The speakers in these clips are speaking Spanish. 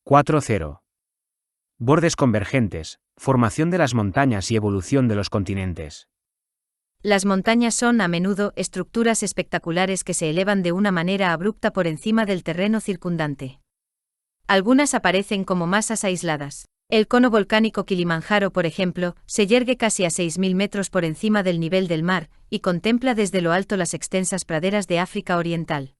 4.0. Bordes convergentes, formación de las montañas y evolución de los continentes. Las montañas son, a menudo, estructuras espectaculares que se elevan de una manera abrupta por encima del terreno circundante. Algunas aparecen como masas aisladas. El cono volcánico Kilimanjaro, por ejemplo, se yergue casi a 6.000 metros por encima del nivel del mar, y contempla desde lo alto las extensas praderas de África Oriental.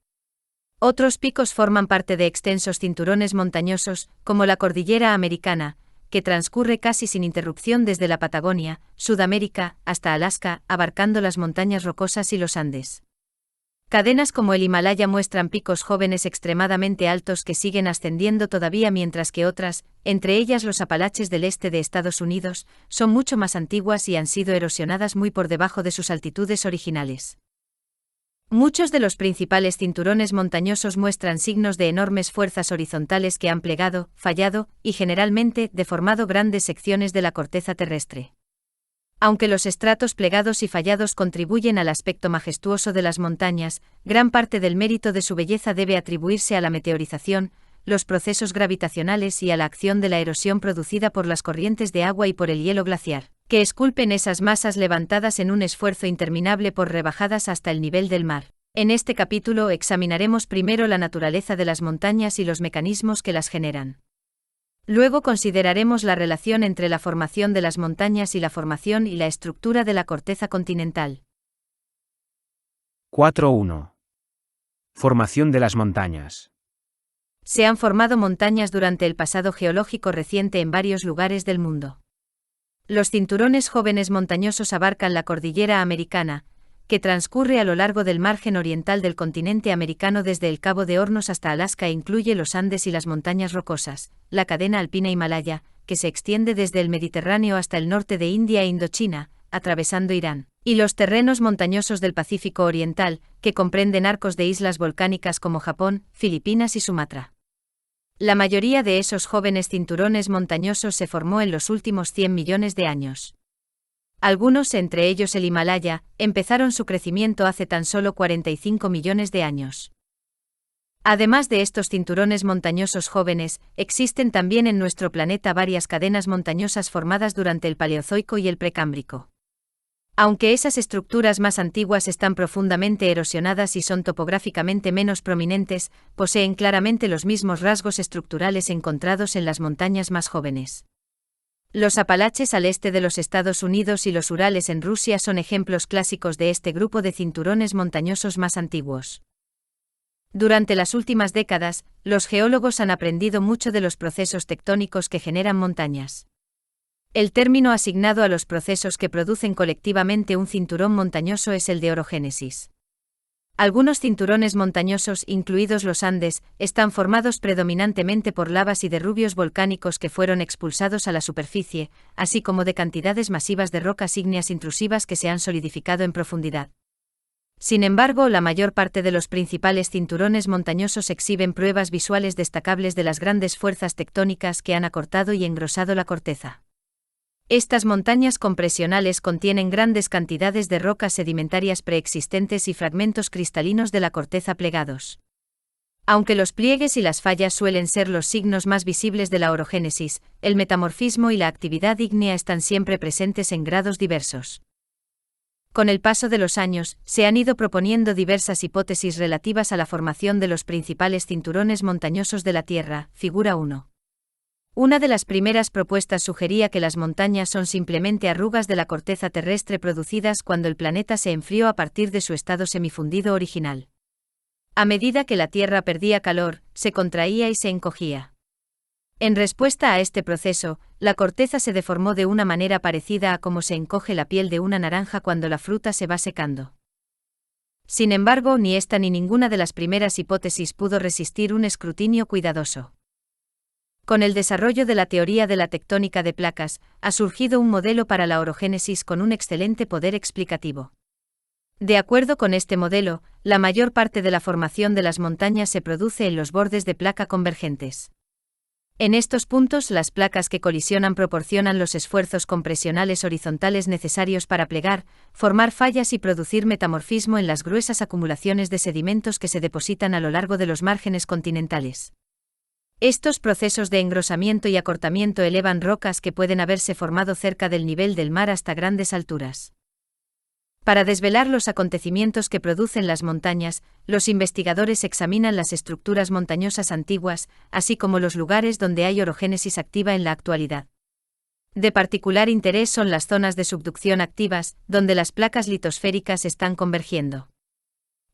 Otros picos forman parte de extensos cinturones montañosos, como la Cordillera Americana, que transcurre casi sin interrupción desde la Patagonia, Sudamérica, hasta Alaska, abarcando las montañas rocosas y los Andes. Cadenas como el Himalaya muestran picos jóvenes extremadamente altos que siguen ascendiendo todavía, mientras que otras, entre ellas los Apalaches del este de Estados Unidos, son mucho más antiguas y han sido erosionadas muy por debajo de sus altitudes originales. Muchos de los principales cinturones montañosos muestran signos de enormes fuerzas horizontales que han plegado, fallado y generalmente deformado grandes secciones de la corteza terrestre. Aunque los estratos plegados y fallados contribuyen al aspecto majestuoso de las montañas, gran parte del mérito de su belleza debe atribuirse a la meteorización, los procesos gravitacionales y a la acción de la erosión producida por las corrientes de agua y por el hielo glaciar, que esculpen esas masas levantadas en un esfuerzo interminable por rebajadas hasta el nivel del mar. En este capítulo examinaremos primero la naturaleza de las montañas y los mecanismos que las generan. Luego consideraremos la relación entre la formación de las montañas y la formación y la estructura de la corteza continental. 4.1. Formación de las montañas. Se han formado montañas durante el pasado geológico reciente en varios lugares del mundo. Los cinturones jóvenes montañosos abarcan la Cordillera Americana, que transcurre a lo largo del margen oriental del continente americano desde el Cabo de Hornos hasta Alaska e incluye los Andes y las montañas rocosas, la cadena alpina Himalaya, que se extiende desde el Mediterráneo hasta el norte de India e Indochina, atravesando Irán, y los terrenos montañosos del Pacífico Oriental, que comprenden arcos de islas volcánicas como Japón, Filipinas y Sumatra. La mayoría de esos jóvenes cinturones montañosos se formó en los últimos 100 millones de años. Algunos, entre ellos el Himalaya, empezaron su crecimiento hace tan solo 45 millones de años. Además de estos cinturones montañosos jóvenes, existen también en nuestro planeta varias cadenas montañosas formadas durante el Paleozoico y el Precámbrico. Aunque esas estructuras más antiguas están profundamente erosionadas y son topográficamente menos prominentes, poseen claramente los mismos rasgos estructurales encontrados en las montañas más jóvenes. Los Apalaches al este de los Estados Unidos y los Urales en Rusia son ejemplos clásicos de este grupo de cinturones montañosos más antiguos. Durante las últimas décadas, los geólogos han aprendido mucho de los procesos tectónicos que generan montañas. El término asignado a los procesos que producen colectivamente un cinturón montañoso es el de orogénesis. Algunos cinturones montañosos, incluidos los Andes, están formados predominantemente por lavas y derrubios volcánicos que fueron expulsados a la superficie, así como de cantidades masivas de rocas ígneas intrusivas que se han solidificado en profundidad. Sin embargo, la mayor parte de los principales cinturones montañosos exhiben pruebas visuales destacables de las grandes fuerzas tectónicas que han acortado y engrosado la corteza. Estas montañas compresionales contienen grandes cantidades de rocas sedimentarias preexistentes y fragmentos cristalinos de la corteza plegados. Aunque los pliegues y las fallas suelen ser los signos más visibles de la orogénesis, el metamorfismo y la actividad ígnea están siempre presentes en grados diversos. Con el paso de los años, se han ido proponiendo diversas hipótesis relativas a la formación de los principales cinturones montañosos de la Tierra, figura 1. Una de las primeras propuestas sugería que las montañas son simplemente arrugas de la corteza terrestre producidas cuando el planeta se enfrió a partir de su estado semifundido original. A medida que la Tierra perdía calor, se contraía y se encogía. En respuesta a este proceso, la corteza se deformó de una manera parecida a cómo se encoge la piel de una naranja cuando la fruta se va secando. Sin embargo, ni esta ni ninguna de las primeras hipótesis pudo resistir un escrutinio cuidadoso. Con el desarrollo de la teoría de la tectónica de placas, ha surgido un modelo para la orogénesis con un excelente poder explicativo. De acuerdo con este modelo, la mayor parte de la formación de las montañas se produce en los bordes de placa convergentes. En estos puntos, las placas que colisionan proporcionan los esfuerzos compresionales horizontales necesarios para plegar, formar fallas y producir metamorfismo en las gruesas acumulaciones de sedimentos que se depositan a lo largo de los márgenes continentales. Estos procesos de engrosamiento y acortamiento elevan rocas que pueden haberse formado cerca del nivel del mar hasta grandes alturas. Para desvelar los acontecimientos que producen las montañas, los investigadores examinan las estructuras montañosas antiguas, así como los lugares donde hay orogénesis activa en la actualidad. De particular interés son las zonas de subducción activas, donde las placas litosféricas están convergiendo.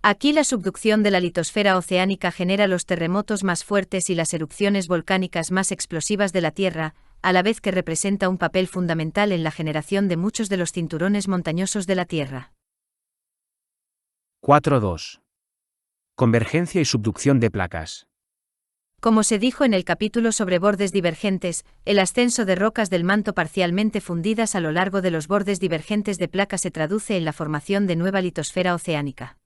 Aquí la subducción de la litosfera oceánica genera los terremotos más fuertes y las erupciones volcánicas más explosivas de la Tierra, a la vez que representa un papel fundamental en la generación de muchos de los cinturones montañosos de la Tierra. 4.2. Convergencia y subducción de placas. Como se dijo en el capítulo sobre bordes divergentes, el ascenso de rocas del manto parcialmente fundidas a lo largo de los bordes divergentes de placas se traduce en la formación de nueva litosfera oceánica.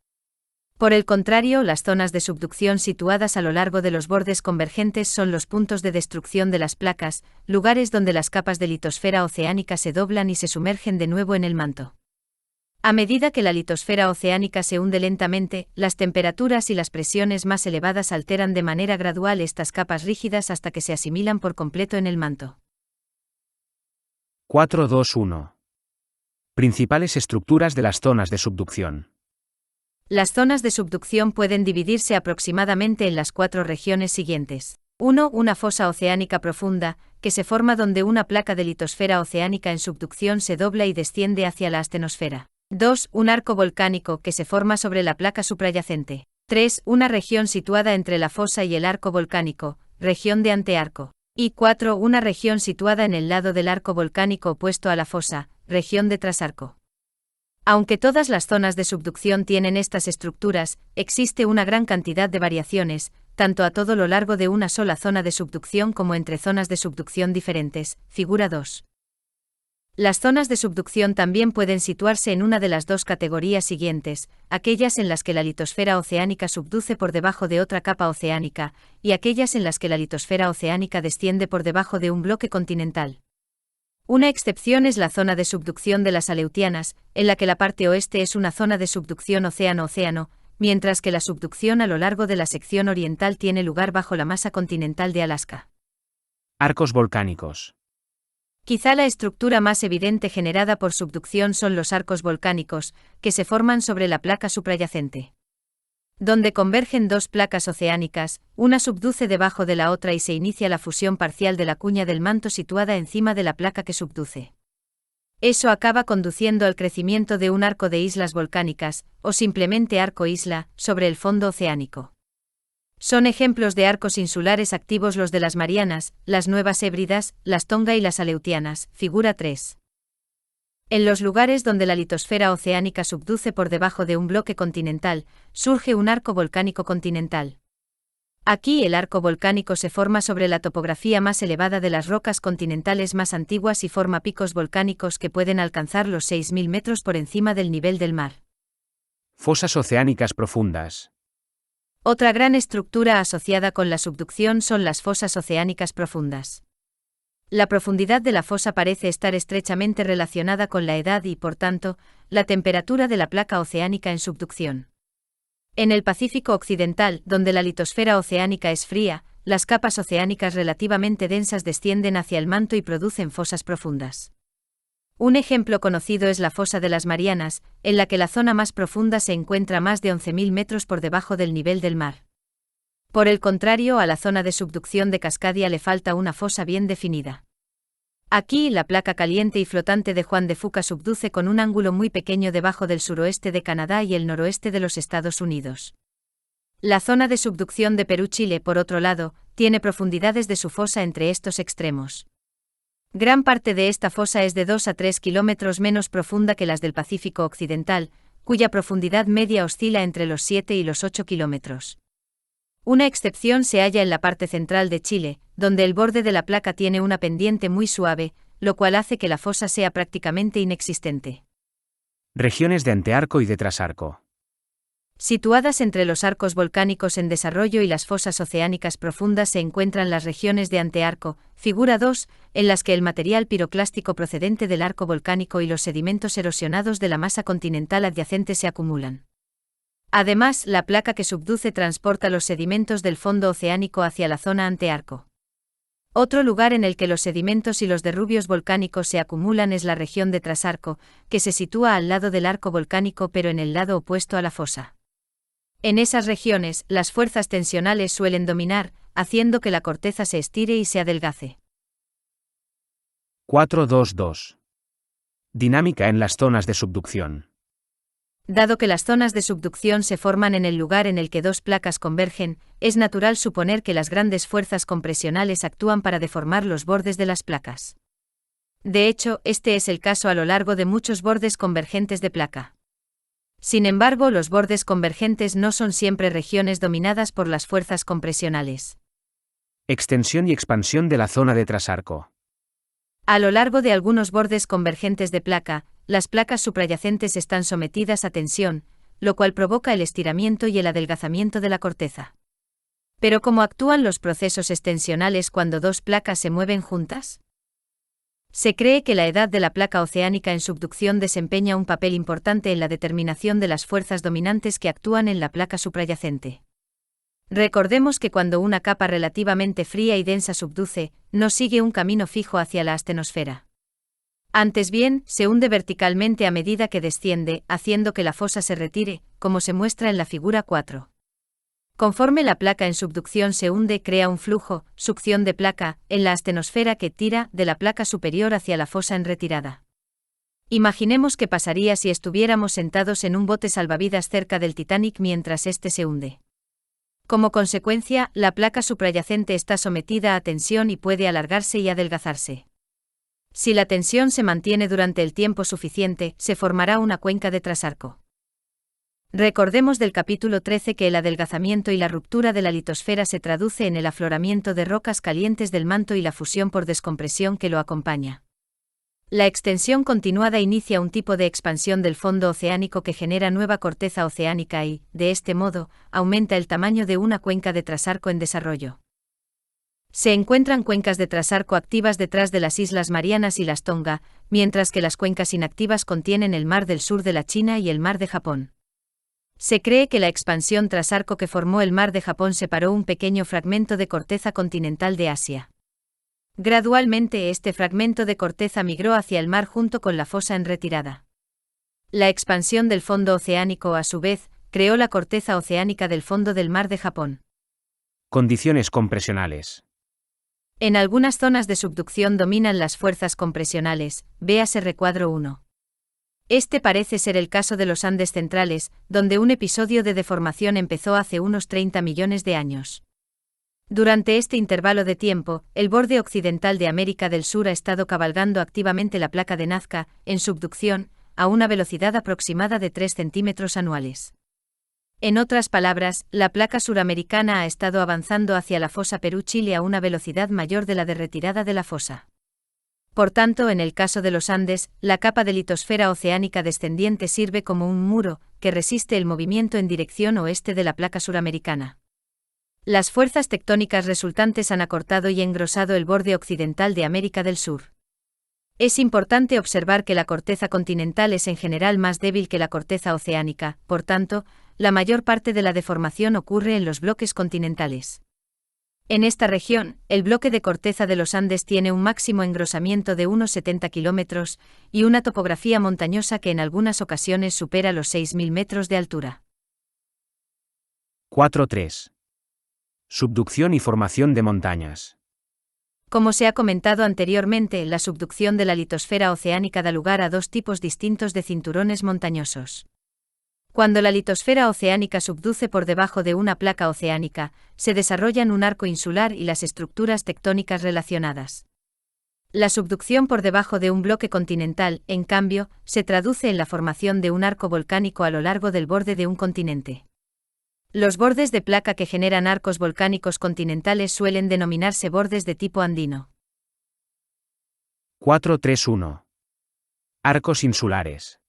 Por el contrario, las zonas de subducción situadas a lo largo de los bordes convergentes son los puntos de destrucción de las placas, lugares donde las capas de litosfera oceánica se doblan y se sumergen de nuevo en el manto. A medida que la litosfera oceánica se hunde lentamente, las temperaturas y las presiones más elevadas alteran de manera gradual estas capas rígidas hasta que se asimilan por completo en el manto. 4.2.1. Principales estructuras de las zonas de subducción. Las zonas de subducción pueden dividirse aproximadamente en las 4 regiones siguientes. 1. Una fosa oceánica profunda, que se forma donde una placa de litosfera oceánica en subducción se dobla y desciende hacia la astenosfera. 2. Un arco volcánico que se forma sobre la placa suprayacente. 3. Una región situada entre la fosa y el arco volcánico, región de antearco. Y 4. Una región situada en el lado del arco volcánico opuesto a la fosa, región de trasarco. Aunque todas las zonas de subducción tienen estas estructuras, existe una gran cantidad de variaciones, tanto a todo lo largo de una sola zona de subducción como entre zonas de subducción diferentes. Figura 2. Las zonas de subducción también pueden situarse en una de las dos categorías siguientes, aquellas en las que la litosfera oceánica subduce por debajo de otra capa oceánica, y aquellas en las que la litosfera oceánica desciende por debajo de un bloque continental. Una excepción es la zona de subducción de las Aleutianas, en la que la parte oeste es una zona de subducción océano-océano, mientras que la subducción a lo largo de la sección oriental tiene lugar bajo la masa continental de Alaska. Arcos volcánicos. Quizá la estructura más evidente generada por subducción son los arcos volcánicos, que se forman sobre la placa suprayacente. Donde convergen dos placas oceánicas, una subduce debajo de la otra y se inicia la fusión parcial de la cuña del manto situada encima de la placa que subduce. Eso acaba conduciendo al crecimiento de un arco de islas volcánicas, o simplemente arco-isla, sobre el fondo oceánico. Son ejemplos de arcos insulares activos los de las Marianas, las Nuevas Hébridas, las Tonga y las Aleutianas, figura 3. En los lugares donde la litosfera oceánica subduce por debajo de un bloque continental, surge un arco volcánico continental. Aquí el arco volcánico se forma sobre la topografía más elevada de las rocas continentales más antiguas y forma picos volcánicos que pueden alcanzar los 6.000 metros por encima del nivel del mar. Fosas oceánicas profundas. Otra gran estructura asociada con la subducción son las fosas oceánicas profundas. La profundidad de la fosa parece estar estrechamente relacionada con la edad y, por tanto, la temperatura de la placa oceánica en subducción. En el Pacífico Occidental, donde la litosfera oceánica es fría, las capas oceánicas relativamente densas descienden hacia el manto y producen fosas profundas. Un ejemplo conocido es la fosa de las Marianas, en la que la zona más profunda se encuentra más de 11.000 metros por debajo del nivel del mar. Por el contrario, a la zona de subducción de Cascadia le falta una fosa bien definida. Aquí, la placa caliente y flotante de Juan de Fuca subduce con un ángulo muy pequeño debajo del suroeste de Canadá y el noroeste de los Estados Unidos. La zona de subducción de Perú-Chile, por otro lado, tiene profundidades de su fosa entre estos extremos. Gran parte de esta fosa es de 2 a 3 kilómetros menos profunda que las del Pacífico Occidental, cuya profundidad media oscila entre los 7 y los 8 kilómetros. Una excepción se halla en la parte central de Chile, donde el borde de la placa tiene una pendiente muy suave, lo cual hace que la fosa sea prácticamente inexistente. Regiones de antearco y de trasarco. Situadas entre los arcos volcánicos en desarrollo y las fosas oceánicas profundas se encuentran las regiones de antearco, figura 2, en las que el material piroclástico procedente del arco volcánico y los sedimentos erosionados de la masa continental adyacente se acumulan. Además, la placa que subduce transporta los sedimentos del fondo oceánico hacia la zona antearco. Otro lugar en el que los sedimentos y los derrubios volcánicos se acumulan es la región de trasarco, que se sitúa al lado del arco volcánico pero en el lado opuesto a la fosa. En esas regiones, las fuerzas tensionales suelen dominar, haciendo que la corteza se estire y se adelgace. 4.2.2. Dinámica en las zonas de subducción. Dado que las zonas de subducción se forman en el lugar en el que dos placas convergen, es natural suponer que las grandes fuerzas compresionales actúan para deformar los bordes de las placas. De hecho, este es el caso a lo largo de muchos bordes convergentes de placa. Sin embargo, los bordes convergentes no son siempre regiones dominadas por las fuerzas compresionales. Extensión y expansión de la zona de trasarco. A lo largo de algunos bordes convergentes de placa, las placas suprayacentes están sometidas a tensión, lo cual provoca el estiramiento y el adelgazamiento de la corteza. ¿Pero cómo actúan los procesos extensionales cuando dos placas se mueven juntas? Se cree que la edad de la placa oceánica en subducción desempeña un papel importante en la determinación de las fuerzas dominantes que actúan en la placa suprayacente. Recordemos que cuando una capa relativamente fría y densa subduce, no sigue un camino fijo hacia la astenosfera. Antes bien, se hunde verticalmente a medida que desciende, haciendo que la fosa se retire, como se muestra en la figura 4. Conforme la placa en subducción se hunde, crea un flujo, succión de placa, en la astenosfera que tira de la placa superior hacia la fosa en retirada. Imaginemos qué pasaría si estuviéramos sentados en un bote salvavidas cerca del Titanic mientras este se hunde. Como consecuencia, la placa suprayacente está sometida a tensión y puede alargarse y adelgazarse. Si la tensión se mantiene durante el tiempo suficiente, se formará una cuenca de trasarco. Recordemos del capítulo 13 que el adelgazamiento y la ruptura de la litosfera se traduce en el afloramiento de rocas calientes del manto y la fusión por descompresión que lo acompaña. La extensión continuada inicia un tipo de expansión del fondo oceánico que genera nueva corteza oceánica y, de este modo, aumenta el tamaño de una cuenca de trasarco en desarrollo. Se encuentran cuencas de trasarco activas detrás de las Islas Marianas y las Tonga, mientras que las cuencas inactivas contienen el Mar del Sur de la China y el Mar de Japón. Se cree que la expansión trasarco que formó el Mar de Japón separó un pequeño fragmento de corteza continental de Asia. Gradualmente este fragmento de corteza migró hacia el mar junto con la fosa en retirada. La expansión del fondo oceánico, a su vez, creó la corteza oceánica del fondo del Mar de Japón. Condiciones compresionales. En algunas zonas de subducción dominan las fuerzas compresionales, véase recuadro 1. Este parece ser el caso de los Andes centrales, donde un episodio de deformación empezó hace unos 30 millones de años. Durante este intervalo de tiempo, el borde occidental de América del Sur ha estado cabalgando activamente la placa de Nazca, en subducción, a una velocidad aproximada de 3 centímetros anuales. En otras palabras, la placa suramericana ha estado avanzando hacia la fosa Perú-Chile a una velocidad mayor de la de retirada de la fosa. Por tanto, en el caso de los Andes, la capa de litosfera oceánica descendiente sirve como un muro que resiste el movimiento en dirección oeste de la placa suramericana. Las fuerzas tectónicas resultantes han acortado y engrosado el borde occidental de América del Sur. Es importante observar que la corteza continental es en general más débil que la corteza oceánica, por tanto, la mayor parte de la deformación ocurre en los bloques continentales. En esta región, el bloque de corteza de los Andes tiene un máximo engrosamiento de unos 70 kilómetros y una topografía montañosa que en algunas ocasiones supera los 6.000 metros de altura. 4.3. Subducción y formación de montañas. Como se ha comentado anteriormente, la subducción de la litosfera oceánica da lugar a dos tipos distintos de cinturones montañosos. Cuando la litosfera oceánica subduce por debajo de una placa oceánica, se desarrollan un arco insular y las estructuras tectónicas relacionadas. La subducción por debajo de un bloque continental, en cambio, se traduce en la formación de un arco volcánico a lo largo del borde de un continente. Los bordes de placa que generan arcos volcánicos continentales suelen denominarse bordes de tipo andino. 4.3.1. Arcos insulares.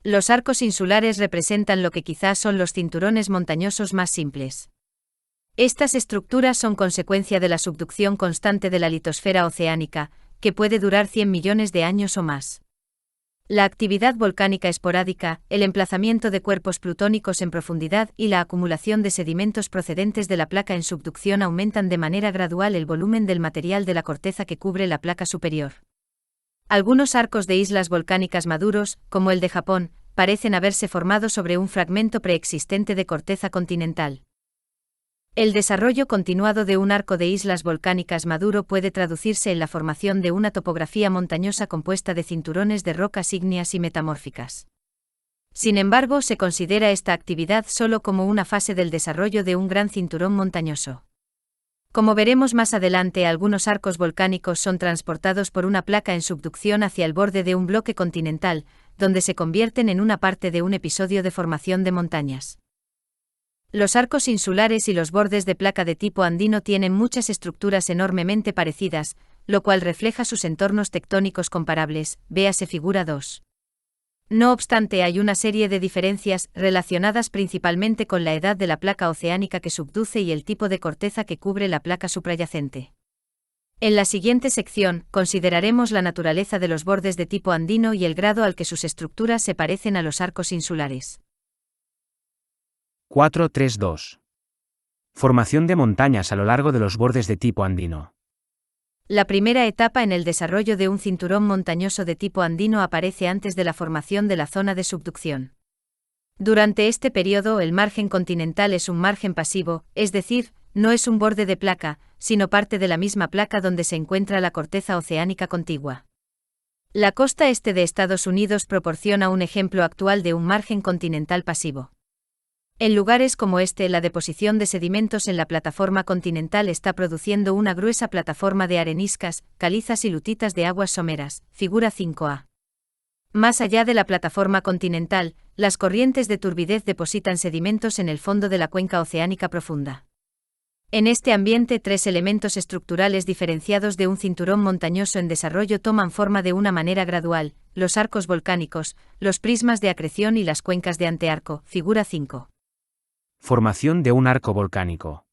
Los arcos insulares representan lo que quizás son los cinturones montañosos más simples. Estas estructuras son consecuencia de la subducción constante de la litosfera oceánica, que puede durar 100 millones de años o más. La actividad volcánica esporádica, el emplazamiento de cuerpos plutónicos en profundidad y la acumulación de sedimentos procedentes de la placa en subducción aumentan de manera gradual el volumen del material de la corteza que cubre la placa superior. Algunos arcos de islas volcánicas maduros, como el de Japón, parecen haberse formado sobre un fragmento preexistente de corteza continental. El desarrollo continuado de un arco de islas volcánicas maduro puede traducirse en la formación de una topografía montañosa compuesta de cinturones de rocas ígneas y metamórficas. Sin embargo, se considera esta actividad solo como una fase del desarrollo de un gran cinturón montañoso. Como veremos más adelante, algunos arcos volcánicos son transportados por una placa en subducción hacia el borde de un bloque continental, donde se convierten en una parte de un episodio de formación de montañas. Los arcos insulares y los bordes de placa de tipo andino tienen muchas estructuras enormemente parecidas, lo cual refleja sus entornos tectónicos comparables, véase figura 2. No obstante, hay una serie de diferencias, relacionadas principalmente con la edad de la placa oceánica que subduce y el tipo de corteza que cubre la placa suprayacente. En la siguiente sección, consideraremos la naturaleza de los bordes de tipo andino y el grado al que sus estructuras se parecen a los arcos insulares. 4.3.2. Formación de montañas a lo largo de los bordes de tipo andino. La primera etapa en el desarrollo de un cinturón montañoso de tipo andino aparece antes de la formación de la zona de subducción. Durante este periodo, el margen continental es un margen pasivo, es decir, no es un borde de placa, sino parte de la misma placa donde se encuentra la corteza oceánica contigua. La costa este de Estados Unidos proporciona un ejemplo actual de un margen continental pasivo. En lugares como este, la deposición de sedimentos en la plataforma continental está produciendo una gruesa plataforma de areniscas, calizas y lutitas de aguas someras, figura 5a. Más allá de la plataforma continental, las corrientes de turbidez depositan sedimentos en el fondo de la cuenca oceánica profunda. En este ambiente, tres elementos estructurales diferenciados de un cinturón montañoso en desarrollo toman forma de una manera gradual: los arcos volcánicos, los prismas de acreción y las cuencas de antearco, figura 5. Formación de un arco volcánico.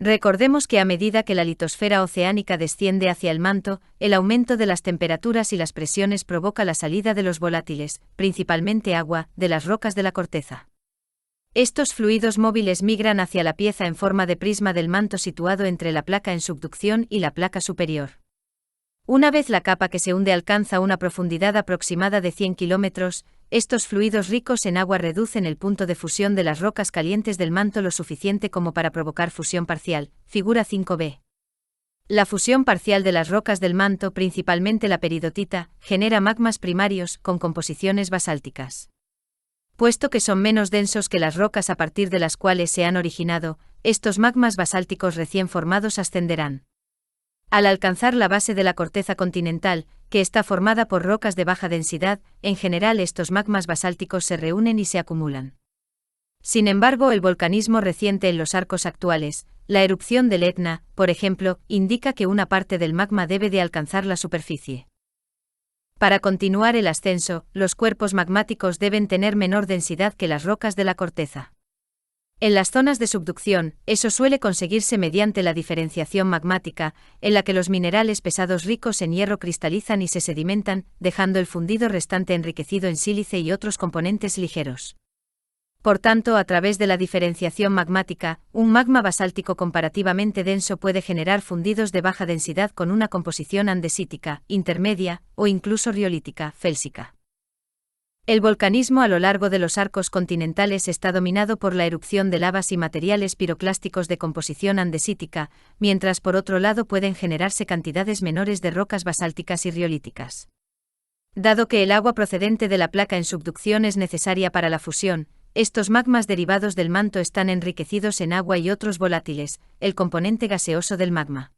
Recordemos que a medida que la litosfera oceánica desciende hacia el manto, el aumento de las temperaturas y las presiones provoca la salida de los volátiles, principalmente agua, de las rocas de la corteza. Estos fluidos móviles migran hacia la pieza en forma de prisma del manto situado entre la placa en subducción y la placa superior. Una vez la capa que se hunde alcanza una profundidad aproximada de 100 kilómetros, estos fluidos ricos en agua reducen el punto de fusión de las rocas calientes del manto lo suficiente como para provocar fusión parcial, figura 5b. La fusión parcial de las rocas del manto, principalmente la peridotita, genera magmas primarios con composiciones basálticas. Puesto que son menos densos que las rocas a partir de las cuales se han originado, estos magmas basálticos recién formados ascenderán. Al alcanzar la base de la corteza continental, que está formada por rocas de baja densidad, en general estos magmas basálticos se reúnen y se acumulan. Sin embargo, el volcanismo reciente en los arcos actuales, la erupción del Etna, por ejemplo, indica que una parte del magma debe de alcanzar la superficie. Para continuar el ascenso, los cuerpos magmáticos deben tener menor densidad que las rocas de la corteza. En las zonas de subducción, eso suele conseguirse mediante la diferenciación magmática, en la que los minerales pesados ricos en hierro cristalizan y se sedimentan, dejando el fundido restante enriquecido en sílice y otros componentes ligeros. Por tanto, a través de la diferenciación magmática, un magma basáltico comparativamente denso puede generar fundidos de baja densidad con una composición andesítica, intermedia, o incluso riolítica, félsica. El volcanismo a lo largo de los arcos continentales está dominado por la erupción de lavas y materiales piroclásticos de composición andesítica, mientras por otro lado pueden generarse cantidades menores de rocas basálticas y riolíticas. Dado que el agua procedente de la placa en subducción es necesaria para la fusión, estos magmas derivados del manto están enriquecidos en agua y otros volátiles, el componente gaseoso del magma.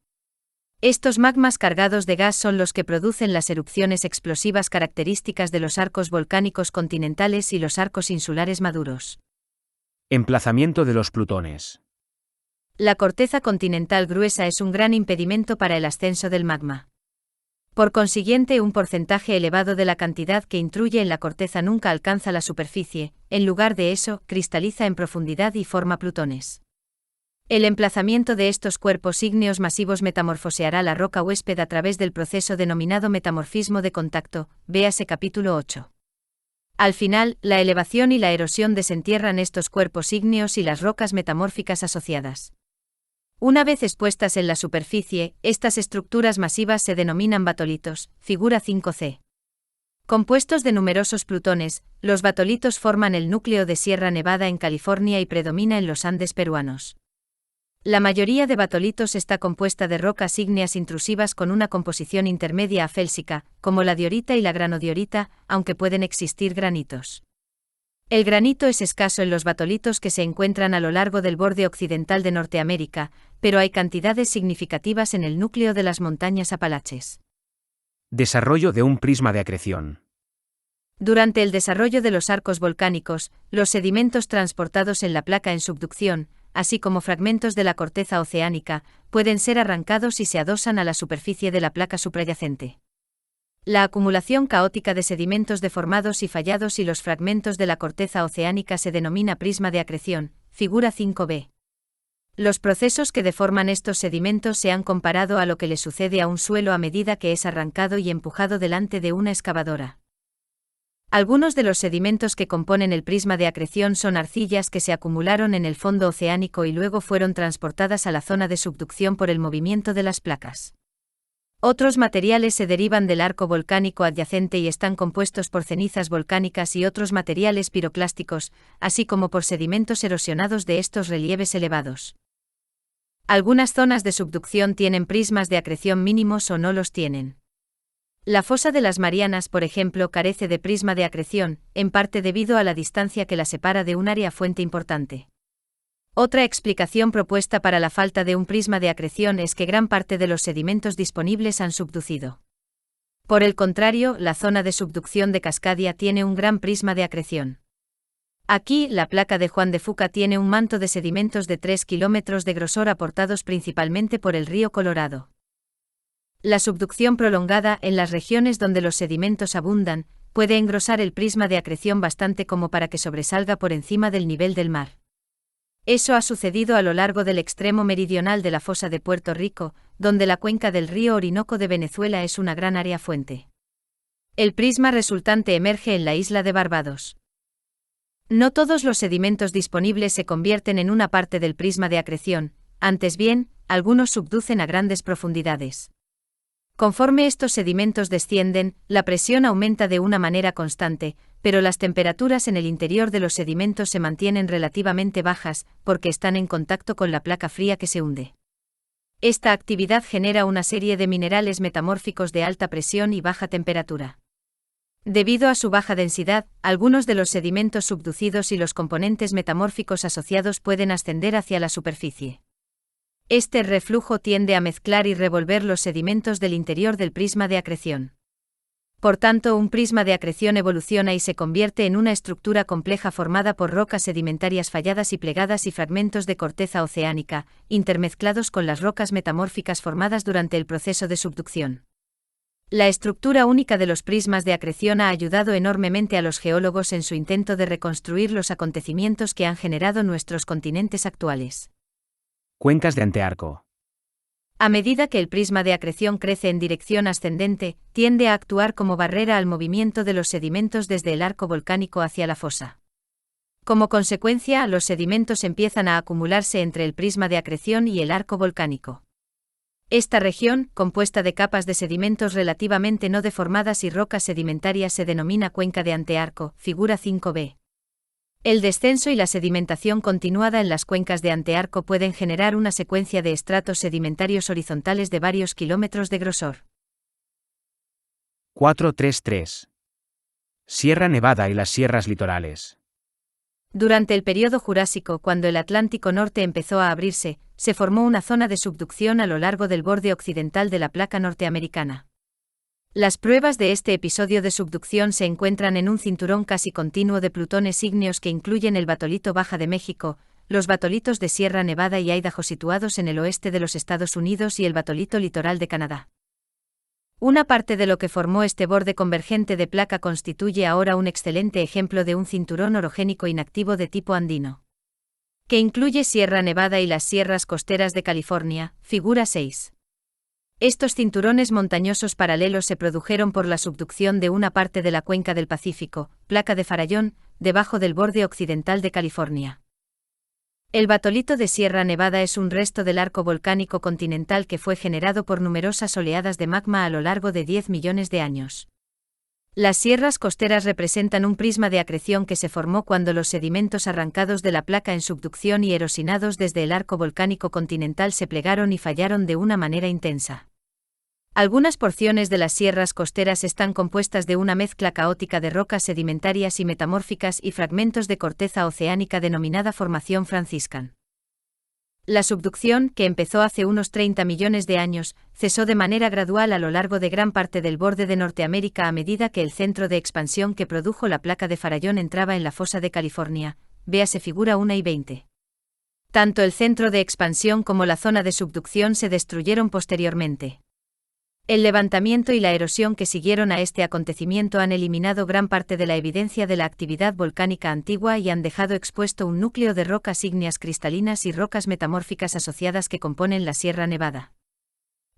Estos magmas cargados de gas son los que producen las erupciones explosivas características de los arcos volcánicos continentales y los arcos insulares maduros. Emplazamiento de los plutones. La corteza continental gruesa es un gran impedimento para el ascenso del magma. Por consiguiente, un porcentaje elevado de la cantidad que intruye en la corteza nunca alcanza la superficie, en lugar de eso, cristaliza en profundidad y forma plutones. El emplazamiento de estos cuerpos ígneos masivos metamorfoseará la roca huésped a través del proceso denominado metamorfismo de contacto, véase capítulo 8. Al final, la elevación y la erosión desentierran estos cuerpos ígneos y las rocas metamórficas asociadas. Una vez expuestas en la superficie, estas estructuras masivas se denominan batolitos, figura 5c. Compuestos de numerosos plutones, los batolitos forman el núcleo de Sierra Nevada en California y predomina en los Andes peruanos. La mayoría de batolitos está compuesta de rocas ígneas intrusivas con una composición intermedia a félsica, como la diorita y la granodiorita, aunque pueden existir granitos. El granito es escaso en los batolitos que se encuentran a lo largo del borde occidental de Norteamérica, pero hay cantidades significativas en el núcleo de las montañas Apalaches. Desarrollo de un prisma de acreción. Durante el desarrollo de los arcos volcánicos, los sedimentos transportados en la placa en subducción, así como fragmentos de la corteza oceánica, pueden ser arrancados y se adosan a la superficie de la placa suprayacente. La acumulación caótica de sedimentos deformados y fallados y los fragmentos de la corteza oceánica se denomina prisma de acreción, figura 5b. Los procesos que deforman estos sedimentos se han comparado a lo que le sucede a un suelo a medida que es arrancado y empujado delante de una excavadora. Algunos de los sedimentos que componen el prisma de acreción son arcillas que se acumularon en el fondo oceánico y luego fueron transportadas a la zona de subducción por el movimiento de las placas. Otros materiales se derivan del arco volcánico adyacente y están compuestos por cenizas volcánicas y otros materiales piroclásticos, así como por sedimentos erosionados de estos relieves elevados. Algunas zonas de subducción tienen prismas de acreción mínimos o no los tienen. La fosa de las Marianas, por ejemplo, carece de prisma de acreción, en parte debido a la distancia que la separa de un área fuente importante. Otra explicación propuesta para la falta de un prisma de acreción es que gran parte de los sedimentos disponibles han subducido. Por el contrario, la zona de subducción de Cascadia tiene un gran prisma de acreción. Aquí, la placa de Juan de Fuca tiene un manto de sedimentos de 3 kilómetros de grosor aportados principalmente por el río Colorado. La subducción prolongada en las regiones donde los sedimentos abundan puede engrosar el prisma de acreción bastante como para que sobresalga por encima del nivel del mar. Eso ha sucedido a lo largo del extremo meridional de la fosa de Puerto Rico, donde la cuenca del río Orinoco de Venezuela es una gran área fuente. El prisma resultante emerge en la isla de Barbados. No todos los sedimentos disponibles se convierten en una parte del prisma de acreción, antes bien, algunos subducen a grandes profundidades. Conforme estos sedimentos descienden, la presión aumenta de una manera constante, pero las temperaturas en el interior de los sedimentos se mantienen relativamente bajas, porque están en contacto con la placa fría que se hunde. Esta actividad genera una serie de minerales metamórficos de alta presión y baja temperatura. Debido a su baja densidad, algunos de los sedimentos subducidos y los componentes metamórficos asociados pueden ascender hacia la superficie. Este reflujo tiende a mezclar y revolver los sedimentos del interior del prisma de acreción. Por tanto, un prisma de acreción evoluciona y se convierte en una estructura compleja formada por rocas sedimentarias falladas y plegadas y fragmentos de corteza oceánica, intermezclados con las rocas metamórficas formadas durante el proceso de subducción. La estructura única de los prismas de acreción ha ayudado enormemente a los geólogos en su intento de reconstruir los acontecimientos que han generado nuestros continentes actuales. Cuencas de antearco. A medida que el prisma de acreción crece en dirección ascendente, tiende a actuar como barrera al movimiento de los sedimentos desde el arco volcánico hacia la fosa. Como consecuencia, los sedimentos empiezan a acumularse entre el prisma de acreción y el arco volcánico. Esta región, compuesta de capas de sedimentos relativamente no deformadas y rocas sedimentarias, se denomina cuenca de antearco, figura 5b. El descenso y la sedimentación continuada en las cuencas de antearco pueden generar una secuencia de estratos sedimentarios horizontales de varios kilómetros de grosor. 433. Sierra Nevada y las sierras litorales. Durante el período Jurásico, cuando el Atlántico Norte empezó a abrirse, se formó una zona de subducción a lo largo del borde occidental de la placa norteamericana. Las pruebas de este episodio de subducción se encuentran en un cinturón casi continuo de plutones ígneos que incluyen el batolito Baja de México, los batolitos de Sierra Nevada y Idaho situados en el oeste de los Estados Unidos y el batolito litoral de Canadá. Una parte de lo que formó este borde convergente de placa constituye ahora un excelente ejemplo de un cinturón orogénico inactivo de tipo andino. que incluye Sierra Nevada y las sierras costeras de California, figura 6. Estos cinturones montañosos paralelos se produjeron por la subducción de una parte de la cuenca del Pacífico, placa de Farallón, debajo del borde occidental de California. El batolito de Sierra Nevada es un resto del arco volcánico continental que fue generado por numerosas oleadas de magma a lo largo de 10 millones de años. Las sierras costeras representan un prisma de acreción que se formó cuando los sedimentos arrancados de la placa en subducción y erosinados desde el arco volcánico continental se plegaron y fallaron de una manera intensa. Algunas porciones de las sierras costeras están compuestas de una mezcla caótica de rocas sedimentarias y metamórficas y fragmentos de corteza oceánica denominada Formación Franciscan. La subducción, que empezó hace unos 30 millones de años, cesó de manera gradual a lo largo de gran parte del borde de Norteamérica a medida que el centro de expansión que produjo la placa de Farallón entraba en la fosa de California, véase figura 1 y 20. Tanto el centro de expansión como la zona de subducción se destruyeron posteriormente. El levantamiento y la erosión que siguieron a este acontecimiento han eliminado gran parte de la evidencia de la actividad volcánica antigua y han dejado expuesto un núcleo de rocas ígneas cristalinas y rocas metamórficas asociadas que componen la Sierra Nevada.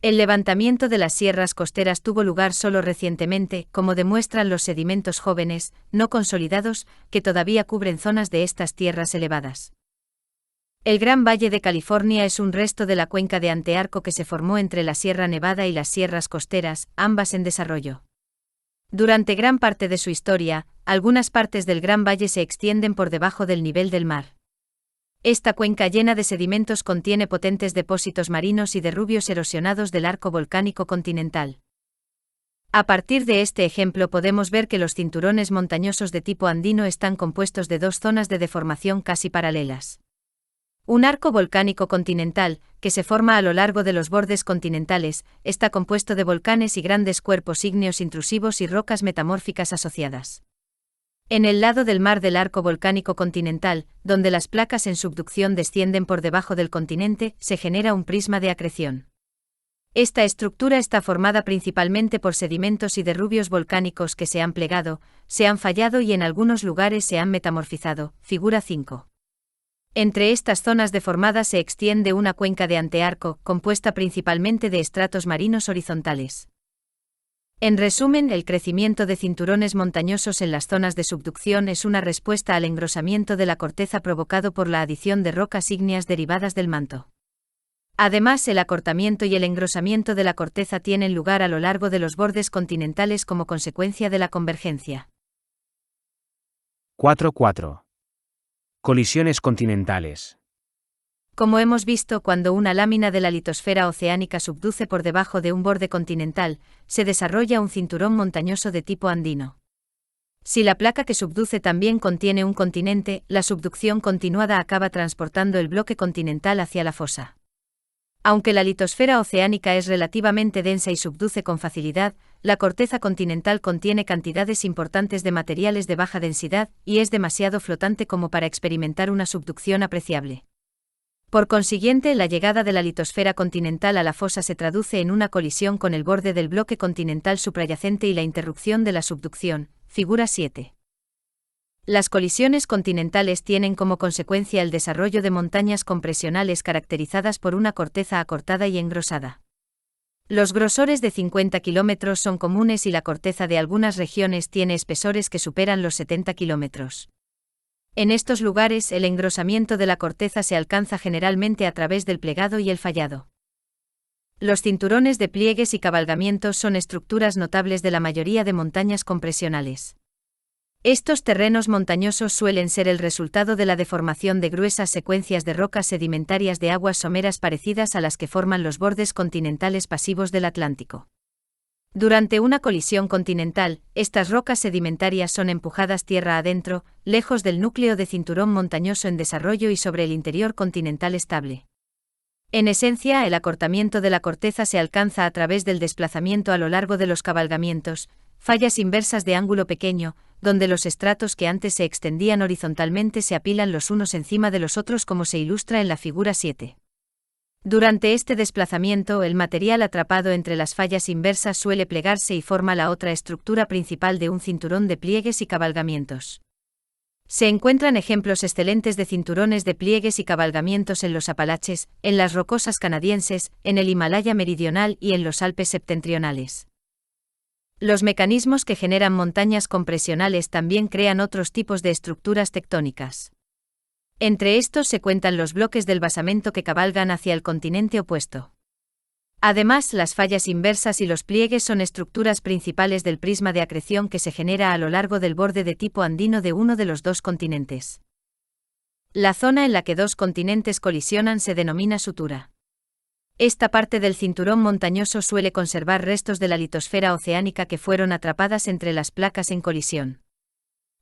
El levantamiento de las sierras costeras tuvo lugar solo recientemente, como demuestran los sedimentos jóvenes, no consolidados, que todavía cubren zonas de estas tierras elevadas. El Gran Valle de California es un resto de la cuenca de Antearco que se formó entre la Sierra Nevada y las sierras costeras, ambas en desarrollo. Durante gran parte de su historia, algunas partes del Gran Valle se extienden por debajo del nivel del mar. Esta cuenca llena de sedimentos contiene potentes depósitos marinos y derrubios erosionados del arco volcánico continental. A partir de este ejemplo podemos ver que los cinturones montañosos de tipo andino están compuestos de dos zonas de deformación casi paralelas. Un arco volcánico continental, que se forma a lo largo de los bordes continentales, está compuesto de volcanes y grandes cuerpos ígneos intrusivos y rocas metamórficas asociadas. En el lado del mar del arco volcánico continental, donde las placas en subducción descienden por debajo del continente, se genera un prisma de acreción. Esta estructura está formada principalmente por sedimentos y derrubios volcánicos que se han plegado, se han fallado y en algunos lugares se han metamorfizado, figura 5. Entre estas zonas deformadas se extiende una cuenca de antearco, compuesta principalmente de estratos marinos horizontales. En resumen, el crecimiento de cinturones montañosos en las zonas de subducción es una respuesta al engrosamiento de la corteza provocado por la adición de rocas ígneas derivadas del manto. Además, el acortamiento y el engrosamiento de la corteza tienen lugar a lo largo de los bordes continentales como consecuencia de la convergencia. 4.4. Colisiones continentales. Como hemos visto, cuando una lámina de la litosfera oceánica subduce por debajo de un borde continental, se desarrolla un cinturón montañoso de tipo andino. Si la placa que subduce también contiene un continente, la subducción continuada acaba transportando el bloque continental hacia la fosa. Aunque la litosfera oceánica es relativamente densa y subduce con facilidad, la corteza continental contiene cantidades importantes de materiales de baja densidad y es demasiado flotante como para experimentar una subducción apreciable. Por consiguiente, la llegada de la litosfera continental a la fosa se traduce en una colisión con el borde del bloque continental suprayacente y la interrupción de la subducción, figura 7. Las colisiones continentales tienen como consecuencia el desarrollo de montañas compresionales caracterizadas por una corteza acortada y engrosada. Los grosores de 50 kilómetros son comunes y la corteza de algunas regiones tiene espesores que superan los 70 kilómetros. En estos lugares, el engrosamiento de la corteza se alcanza generalmente a través del plegado y el fallado. Los cinturones de pliegues y cabalgamientos son estructuras notables de la mayoría de montañas compresionales. Estos terrenos montañosos suelen ser el resultado de la deformación de gruesas secuencias de rocas sedimentarias de aguas someras parecidas a las que forman los bordes continentales pasivos del Atlántico. Durante una colisión continental, estas rocas sedimentarias son empujadas tierra adentro, lejos del núcleo de cinturón montañoso en desarrollo y sobre el interior continental estable. En esencia, el acortamiento de la corteza se alcanza a través del desplazamiento a lo largo de los cabalgamientos, fallas inversas de ángulo pequeño, donde los estratos que antes se extendían horizontalmente se apilan los unos encima de los otros como se ilustra en la figura 7. Durante este desplazamiento, el material atrapado entre las fallas inversas suele plegarse y forma la otra estructura principal de un cinturón de pliegues y cabalgamientos. Se encuentran ejemplos excelentes de cinturones de pliegues y cabalgamientos en los Apalaches, en las rocosas canadienses, en el Himalaya meridional y en los Alpes septentrionales. Los mecanismos que generan montañas compresionales también crean otros tipos de estructuras tectónicas. Entre estos se cuentan los bloques del basamento que cabalgan hacia el continente opuesto. Además, las fallas inversas y los pliegues son estructuras principales del prisma de acreción que se genera a lo largo del borde de tipo andino de uno de los dos continentes. La zona en la que dos continentes colisionan se denomina sutura. Esta parte del cinturón montañoso suele conservar restos de la litosfera oceánica que fueron atrapadas entre las placas en colisión.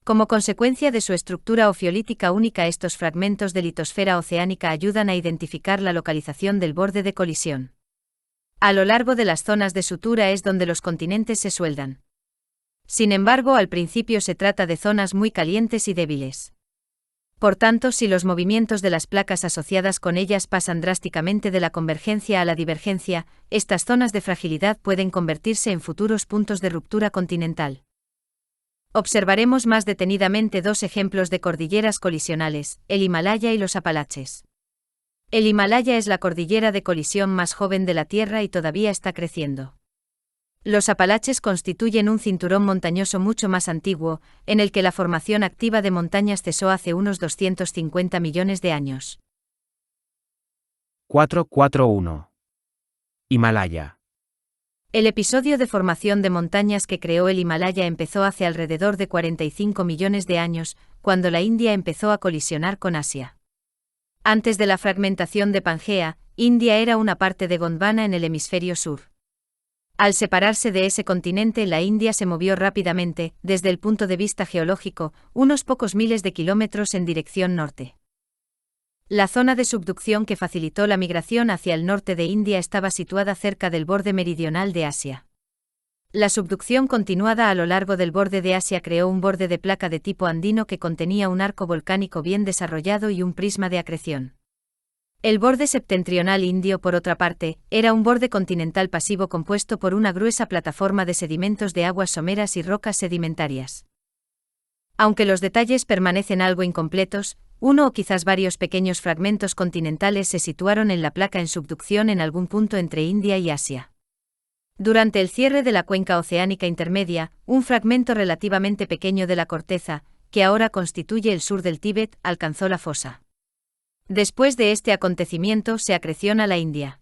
Como consecuencia de su estructura ofiolítica única, estos fragmentos de litosfera oceánica ayudan a identificar la localización del borde de colisión. A lo largo de las zonas de sutura es donde los continentes se sueldan. Sin embargo, al principio se trata de zonas muy calientes y débiles. Por tanto, si los movimientos de las placas asociadas con ellas pasan drásticamente de la convergencia a la divergencia, estas zonas de fragilidad pueden convertirse en futuros puntos de ruptura continental. Observaremos más detenidamente dos ejemplos de cordilleras colisionales, el Himalaya y los Apalaches. El Himalaya es la cordillera de colisión más joven de la Tierra y todavía está creciendo. Los Apalaches constituyen un cinturón montañoso mucho más antiguo, en el que la formación activa de montañas cesó hace unos 250 millones de años. 441. Himalaya. El episodio de formación de montañas que creó el Himalaya empezó hace alrededor de 45 millones de años, cuando la India empezó a colisionar con Asia. Antes de la fragmentación de Pangea, India era una parte de Gondwana en el hemisferio sur. Al separarse de ese continente, la India se movió rápidamente, desde el punto de vista geológico, unos pocos miles de kilómetros en dirección norte. La zona de subducción que facilitó la migración hacia el norte de India estaba situada cerca del borde meridional de Asia. La subducción continuada a lo largo del borde de Asia creó un borde de placa de tipo andino que contenía un arco volcánico bien desarrollado y un prisma de acreción. El borde septentrional indio, por otra parte, era un borde continental pasivo compuesto por una gruesa plataforma de sedimentos de aguas someras y rocas sedimentarias. Aunque los detalles permanecen algo incompletos, uno o quizás varios pequeños fragmentos continentales se situaron en la placa en subducción en algún punto entre India y Asia. Durante el cierre de la cuenca oceánica intermedia, un fragmento relativamente pequeño de la corteza, que ahora constituye el sur del Tíbet, alcanzó la fosa. Después de este acontecimiento se acreciona la India.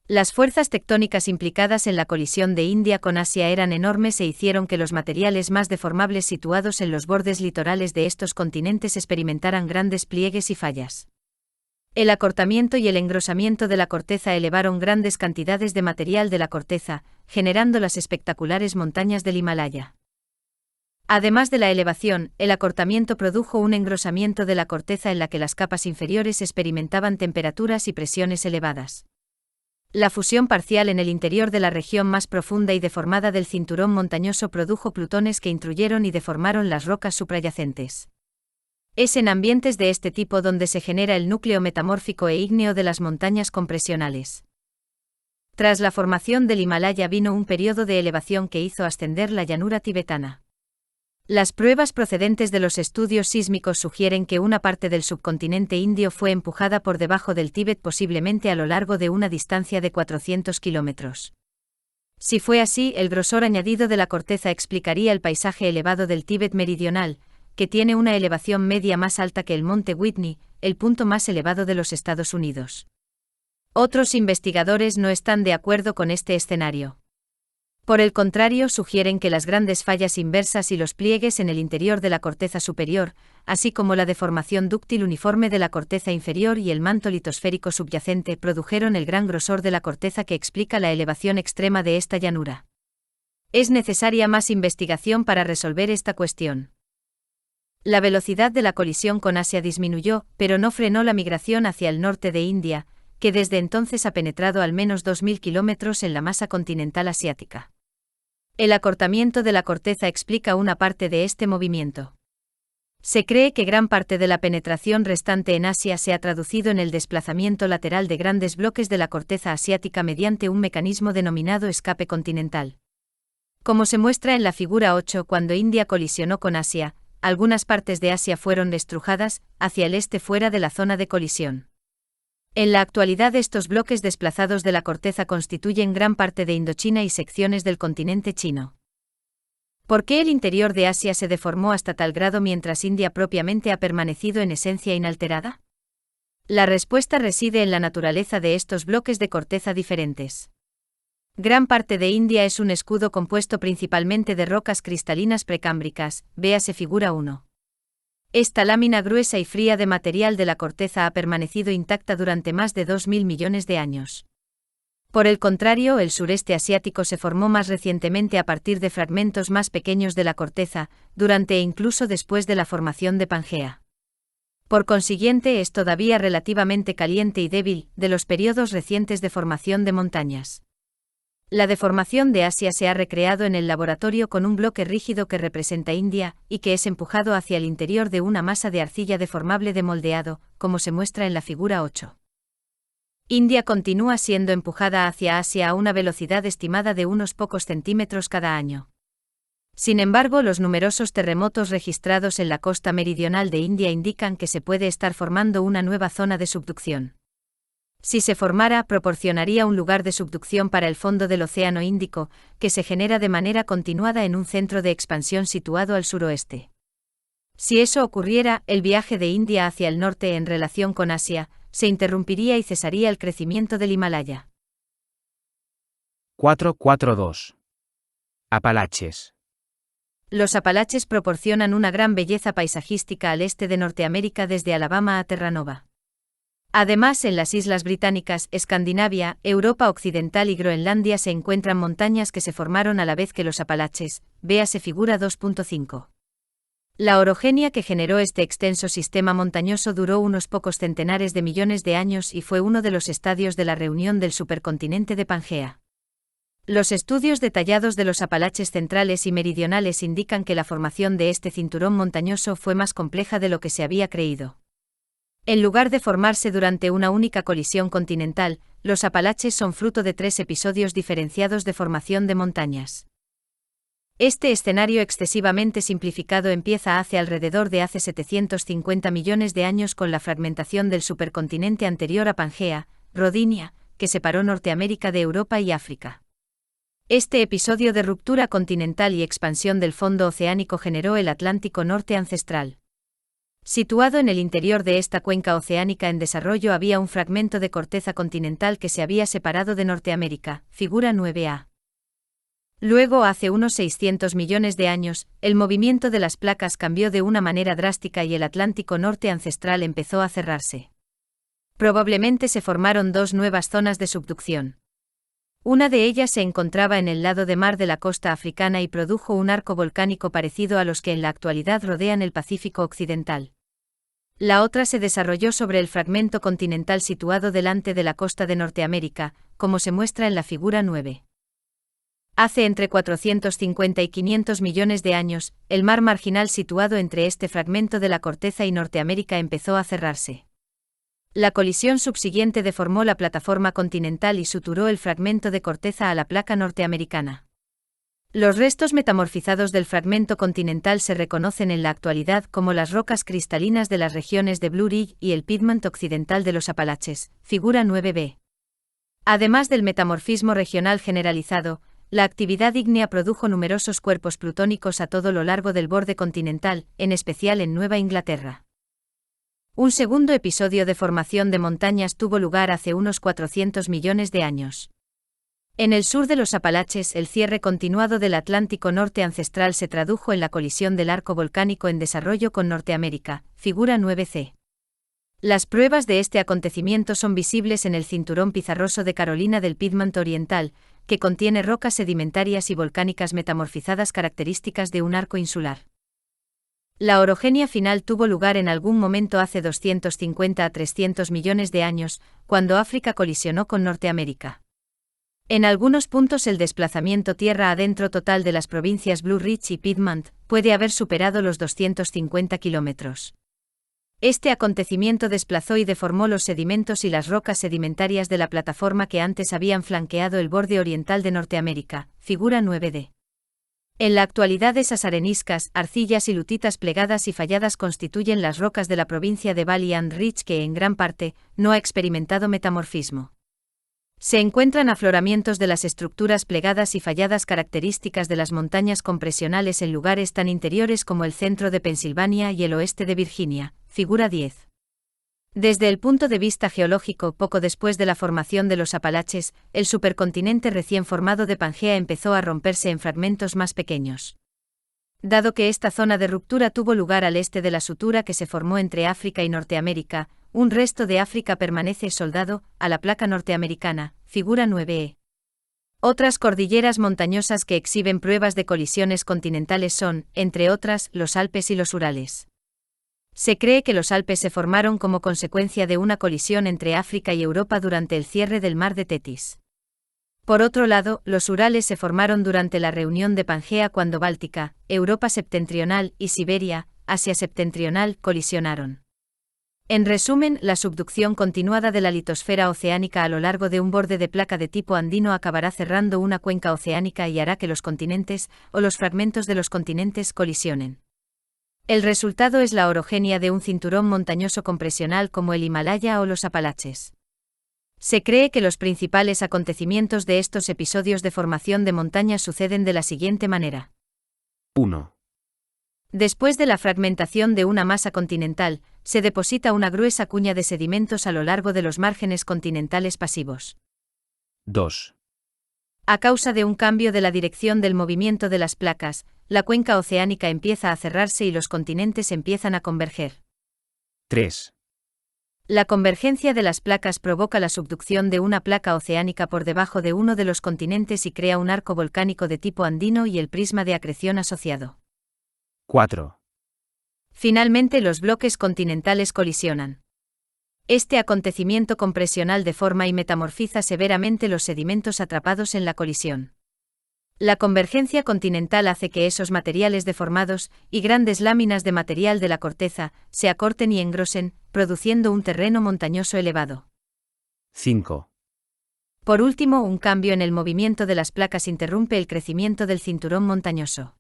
Las fuerzas tectónicas implicadas en la colisión de India con Asia eran enormes e hicieron que los materiales más deformables situados en los bordes litorales de estos continentes experimentaran grandes pliegues y fallas. El acortamiento y el engrosamiento de la corteza elevaron grandes cantidades de material de la corteza, generando las espectaculares montañas del Himalaya. Además de la elevación, el acortamiento produjo un engrosamiento de la corteza en la que las capas inferiores experimentaban temperaturas y presiones elevadas. La fusión parcial en el interior de la región más profunda y deformada del cinturón montañoso produjo plutones que intruyeron y deformaron las rocas suprayacentes. Es en ambientes de este tipo donde se genera el núcleo metamórfico e ígneo de las montañas compresionales. Tras la formación del Himalaya vino un periodo de elevación que hizo ascender la llanura tibetana. Las pruebas procedentes de los estudios sísmicos sugieren que una parte del subcontinente indio fue empujada por debajo del Tíbet, posiblemente a lo largo de una distancia de 400 kilómetros. Si fue así, el grosor añadido de la corteza explicaría el paisaje elevado del Tíbet meridional, que tiene una elevación media más alta que el monte Whitney, el punto más elevado de los Estados Unidos. Otros investigadores no están de acuerdo con este escenario. Por el contrario, sugieren que las grandes fallas inversas y los pliegues en el interior de la corteza superior, así como la deformación dúctil uniforme de la corteza inferior y el manto litosférico subyacente, produjeron el gran grosor de la corteza que explica la elevación extrema de esta llanura. Es necesaria más investigación para resolver esta cuestión. La velocidad de la colisión con Asia disminuyó, pero no frenó la migración hacia el norte de India, que desde entonces ha penetrado al menos 2.000 kilómetros en la masa continental asiática. El acortamiento de la corteza explica una parte de este movimiento. Se cree que gran parte de la penetración restante en Asia se ha traducido en el desplazamiento lateral de grandes bloques de la corteza asiática mediante un mecanismo denominado escape continental. Como se muestra en la figura 8, cuando India colisionó con Asia, algunas partes de Asia fueron estrujadas hacia el este fuera de la zona de colisión. En la actualidad estos bloques desplazados de la corteza constituyen gran parte de Indochina y secciones del continente chino. ¿Por qué el interior de Asia se deformó hasta tal grado mientras India propiamente ha permanecido en esencia inalterada? La respuesta reside en la naturaleza de estos bloques de corteza diferentes. Gran parte de India es un escudo compuesto principalmente de rocas cristalinas precámbricas, véase figura 1. Esta lámina gruesa y fría de material de la corteza ha permanecido intacta durante más de 2.000 millones de años. Por el contrario, el sureste asiático se formó más recientemente a partir de fragmentos más pequeños de la corteza, durante e incluso después de la formación de Pangea. Por consiguiente, es todavía relativamente caliente y débil, de los periodos recientes de formación de montañas. La deformación de Asia se ha recreado en el laboratorio con un bloque rígido que representa India, y que es empujado hacia el interior de una masa de arcilla deformable de moldeado, como se muestra en la figura 8. India continúa siendo empujada hacia Asia a una velocidad estimada de unos pocos centímetros cada año. Sin embargo, los numerosos terremotos registrados en la costa meridional de India indican que se puede estar formando una nueva zona de subducción. Si se formara, proporcionaría un lugar de subducción para el fondo del Océano Índico, que se genera de manera continuada en un centro de expansión situado al suroeste. Si eso ocurriera, el viaje de India hacia el norte en relación con Asia, se interrumpiría y cesaría el crecimiento del Himalaya. 4.4.2. Apalaches. Los Apalaches proporcionan una gran belleza paisajística al este de Norteamérica desde Alabama a Terranova. Además, en las islas británicas, Escandinavia, Europa Occidental y Groenlandia se encuentran montañas que se formaron a la vez que los Apalaches, véase figura 2.5. La orogenia que generó este extenso sistema montañoso duró unos pocos centenares de millones de años y fue uno de los estadios de la reunión del supercontinente de Pangea. Los estudios detallados de los Apalaches centrales y meridionales indican que la formación de este cinturón montañoso fue más compleja de lo que se había creído. En lugar de formarse durante una única colisión continental, los Apalaches son fruto de 3 episodios diferenciados de formación de montañas. Este escenario excesivamente simplificado empieza hace alrededor de hace 750 millones de años con la fragmentación del supercontinente anterior a Pangea, Rodinia, que separó Norteamérica de Europa y África. Este episodio de ruptura continental y expansión del fondo oceánico generó el Atlántico Norte ancestral. Situado en el interior de esta cuenca oceánica en desarrollo había un fragmento de corteza continental que se había separado de Norteamérica, figura 9a. Luego, hace unos 600 millones de años, el movimiento de las placas cambió de una manera drástica y el Atlántico Norte ancestral empezó a cerrarse. Probablemente se formaron 2 nuevas zonas de subducción. Una de ellas se encontraba en el lado de mar de la costa africana y produjo un arco volcánico parecido a los que en la actualidad rodean el Pacífico Occidental. La otra se desarrolló sobre el fragmento continental situado delante de la costa de Norteamérica, como se muestra en la figura 9. Hace entre 450 y 500 millones de años, el mar marginal situado entre este fragmento de la corteza y Norteamérica empezó a cerrarse. La colisión subsiguiente deformó la plataforma continental y suturó el fragmento de corteza a la placa norteamericana. Los restos metamorfizados del fragmento continental se reconocen en la actualidad como las rocas cristalinas de las regiones de Blue Ridge y el Piedmont occidental de los Apalaches, figura 9b. Además del metamorfismo regional generalizado, la actividad ígnea produjo numerosos cuerpos plutónicos a todo lo largo del borde continental, en especial en Nueva Inglaterra. Un segundo episodio de formación de montañas tuvo lugar hace unos 400 millones de años. En el sur de los Apalaches, el cierre continuado del Atlántico Norte ancestral se tradujo en la colisión del arco volcánico en desarrollo con Norteamérica, figura 9c. Las pruebas de este acontecimiento son visibles en el cinturón pizarroso de Carolina del Piedmont Oriental, que contiene rocas sedimentarias y volcánicas metamorfizadas características de un arco insular. La orogenia final tuvo lugar en algún momento hace 250 a 300 millones de años, cuando África colisionó con Norteamérica. En algunos puntos el desplazamiento tierra adentro total de las provincias Blue Ridge y Piedmont puede haber superado los 250 kilómetros. Este acontecimiento desplazó y deformó los sedimentos y las rocas sedimentarias de la plataforma que antes habían flanqueado el borde oriental de Norteamérica, figura 9d. En la actualidad esas areniscas, arcillas y lutitas plegadas y falladas constituyen las rocas de la provincia de Valiant Ridge que en gran parte no ha experimentado metamorfismo. Se encuentran afloramientos de las estructuras plegadas y falladas características de las montañas compresionales en lugares tan interiores como el centro de Pensilvania y el oeste de Virginia, figura 10. Desde el punto de vista geológico, poco después de la formación de los Apalaches, el supercontinente recién formado de Pangea empezó a romperse en fragmentos más pequeños. Dado que esta zona de ruptura tuvo lugar al este de la sutura que se formó entre África y Norteamérica, un resto de África permanece soldado a la placa norteamericana, figura 9e. Otras cordilleras montañosas que exhiben pruebas de colisiones continentales son, entre otras, los Alpes y los Urales. Se cree que los Alpes se formaron como consecuencia de una colisión entre África y Europa durante el cierre del mar de Tetis. Por otro lado, los Urales se formaron durante la reunión de Pangea cuando Báltica, Europa septentrional y Siberia, Asia septentrional, colisionaron. En resumen, la subducción continuada de la litosfera oceánica a lo largo de un borde de placa de tipo andino acabará cerrando una cuenca oceánica y hará que los continentes, o los fragmentos de los continentes, colisionen. El resultado es la orogenia de un cinturón montañoso compresional como el Himalaya o los Apalaches. Se cree que los principales acontecimientos de estos episodios de formación de montañas suceden de la siguiente manera. 1. Después de la fragmentación de una masa continental, se deposita una gruesa cuña de sedimentos a lo largo de los márgenes continentales pasivos. 2. A causa de un cambio de la dirección del movimiento de las placas, la cuenca oceánica empieza a cerrarse y los continentes empiezan a converger. 3. La convergencia de las placas provoca la subducción de una placa oceánica por debajo de uno de los continentes y crea un arco volcánico de tipo andino y el prisma de acreción asociado. 4. Finalmente los bloques continentales colisionan. Este acontecimiento compresional deforma y metamorfiza severamente los sedimentos atrapados en la colisión. La convergencia continental hace que esos materiales deformados, y grandes láminas de material de la corteza, se acorten y engrosen, produciendo un terreno montañoso elevado. 5. Por último, un cambio en el movimiento de las placas interrumpe el crecimiento del cinturón montañoso.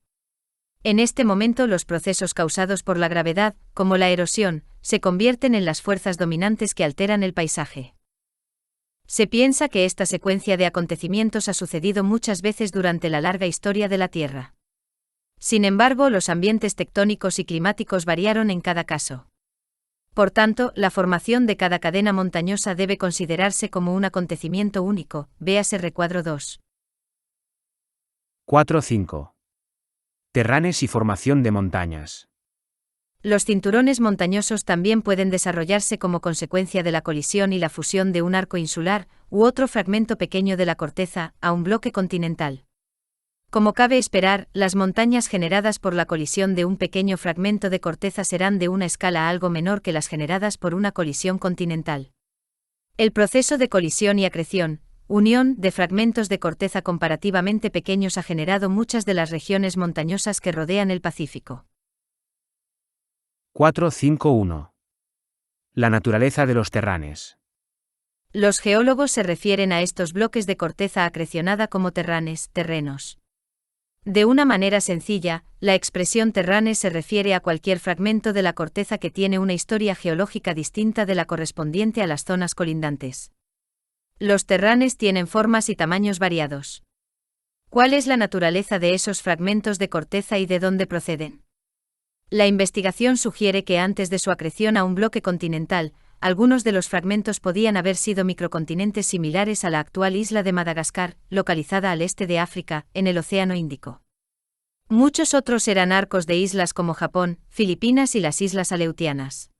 En este momento los procesos causados por la gravedad, como la erosión, se convierten en las fuerzas dominantes que alteran el paisaje. Se piensa que esta secuencia de acontecimientos ha sucedido muchas veces durante la larga historia de la Tierra. Sin embargo, los ambientes tectónicos y climáticos variaron en cada caso. Por tanto, la formación de cada cadena montañosa debe considerarse como un acontecimiento único, véase recuadro 2. 4.5. Terranes y formación de montañas. Los cinturones montañosos también pueden desarrollarse como consecuencia de la colisión y la fusión de un arco insular, u otro fragmento pequeño de la corteza, a un bloque continental. Como cabe esperar, las montañas generadas por la colisión de un pequeño fragmento de corteza serán de una escala algo menor que las generadas por una colisión continental. El proceso de colisión y acreción, unión de fragmentos de corteza comparativamente pequeños ha generado muchas de las regiones montañosas que rodean el Pacífico. 4.5.1. La naturaleza de los terranes. Los geólogos se refieren a estos bloques de corteza acrecionada como terranes, terrenos. De una manera sencilla, la expresión terranes se refiere a cualquier fragmento de la corteza que tiene una historia geológica distinta de la correspondiente a las zonas colindantes. Los terranes tienen formas y tamaños variados. ¿Cuál es la naturaleza de esos fragmentos de corteza y de dónde proceden? La investigación sugiere que antes de su acreción a un bloque continental, algunos de los fragmentos podían haber sido microcontinentes similares a la actual isla de Madagascar, localizada al este de África, en el Océano Índico. Muchos otros eran arcos de islas como Japón, Filipinas y las Islas Aleutianas.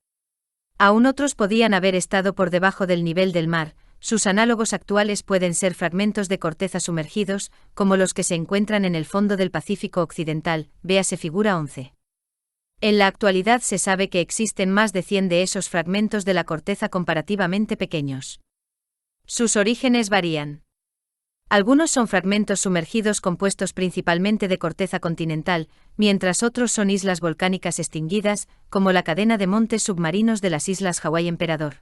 Aún otros podían haber estado por debajo del nivel del mar. Sus análogos actuales pueden ser fragmentos de corteza sumergidos, como los que se encuentran en el fondo del Pacífico Occidental, véase figura 11. En la actualidad se sabe que existen más de 100 de esos fragmentos de la corteza comparativamente pequeños. Sus orígenes varían. Algunos son fragmentos sumergidos compuestos principalmente de corteza continental, mientras otros son islas volcánicas extinguidas, como la cadena de montes submarinos de las Islas Hawái Emperador.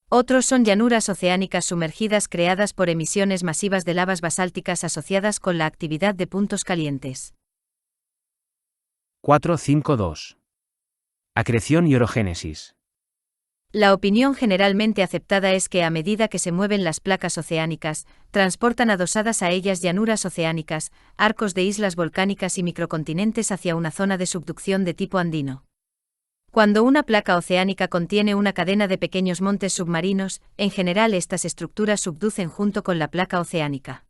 Otros son llanuras oceánicas sumergidas creadas por emisiones masivas de lavas basálticas asociadas con la actividad de puntos calientes. 4.5.2. Acreción y orogénesis. La opinión generalmente aceptada es que a medida que se mueven las placas oceánicas, transportan adosadas a ellas llanuras oceánicas, arcos de islas volcánicas y microcontinentes hacia una zona de subducción de tipo andino. Cuando una placa oceánica contiene una cadena de pequeños montes submarinos, en general estas estructuras subducen junto con la placa oceánica.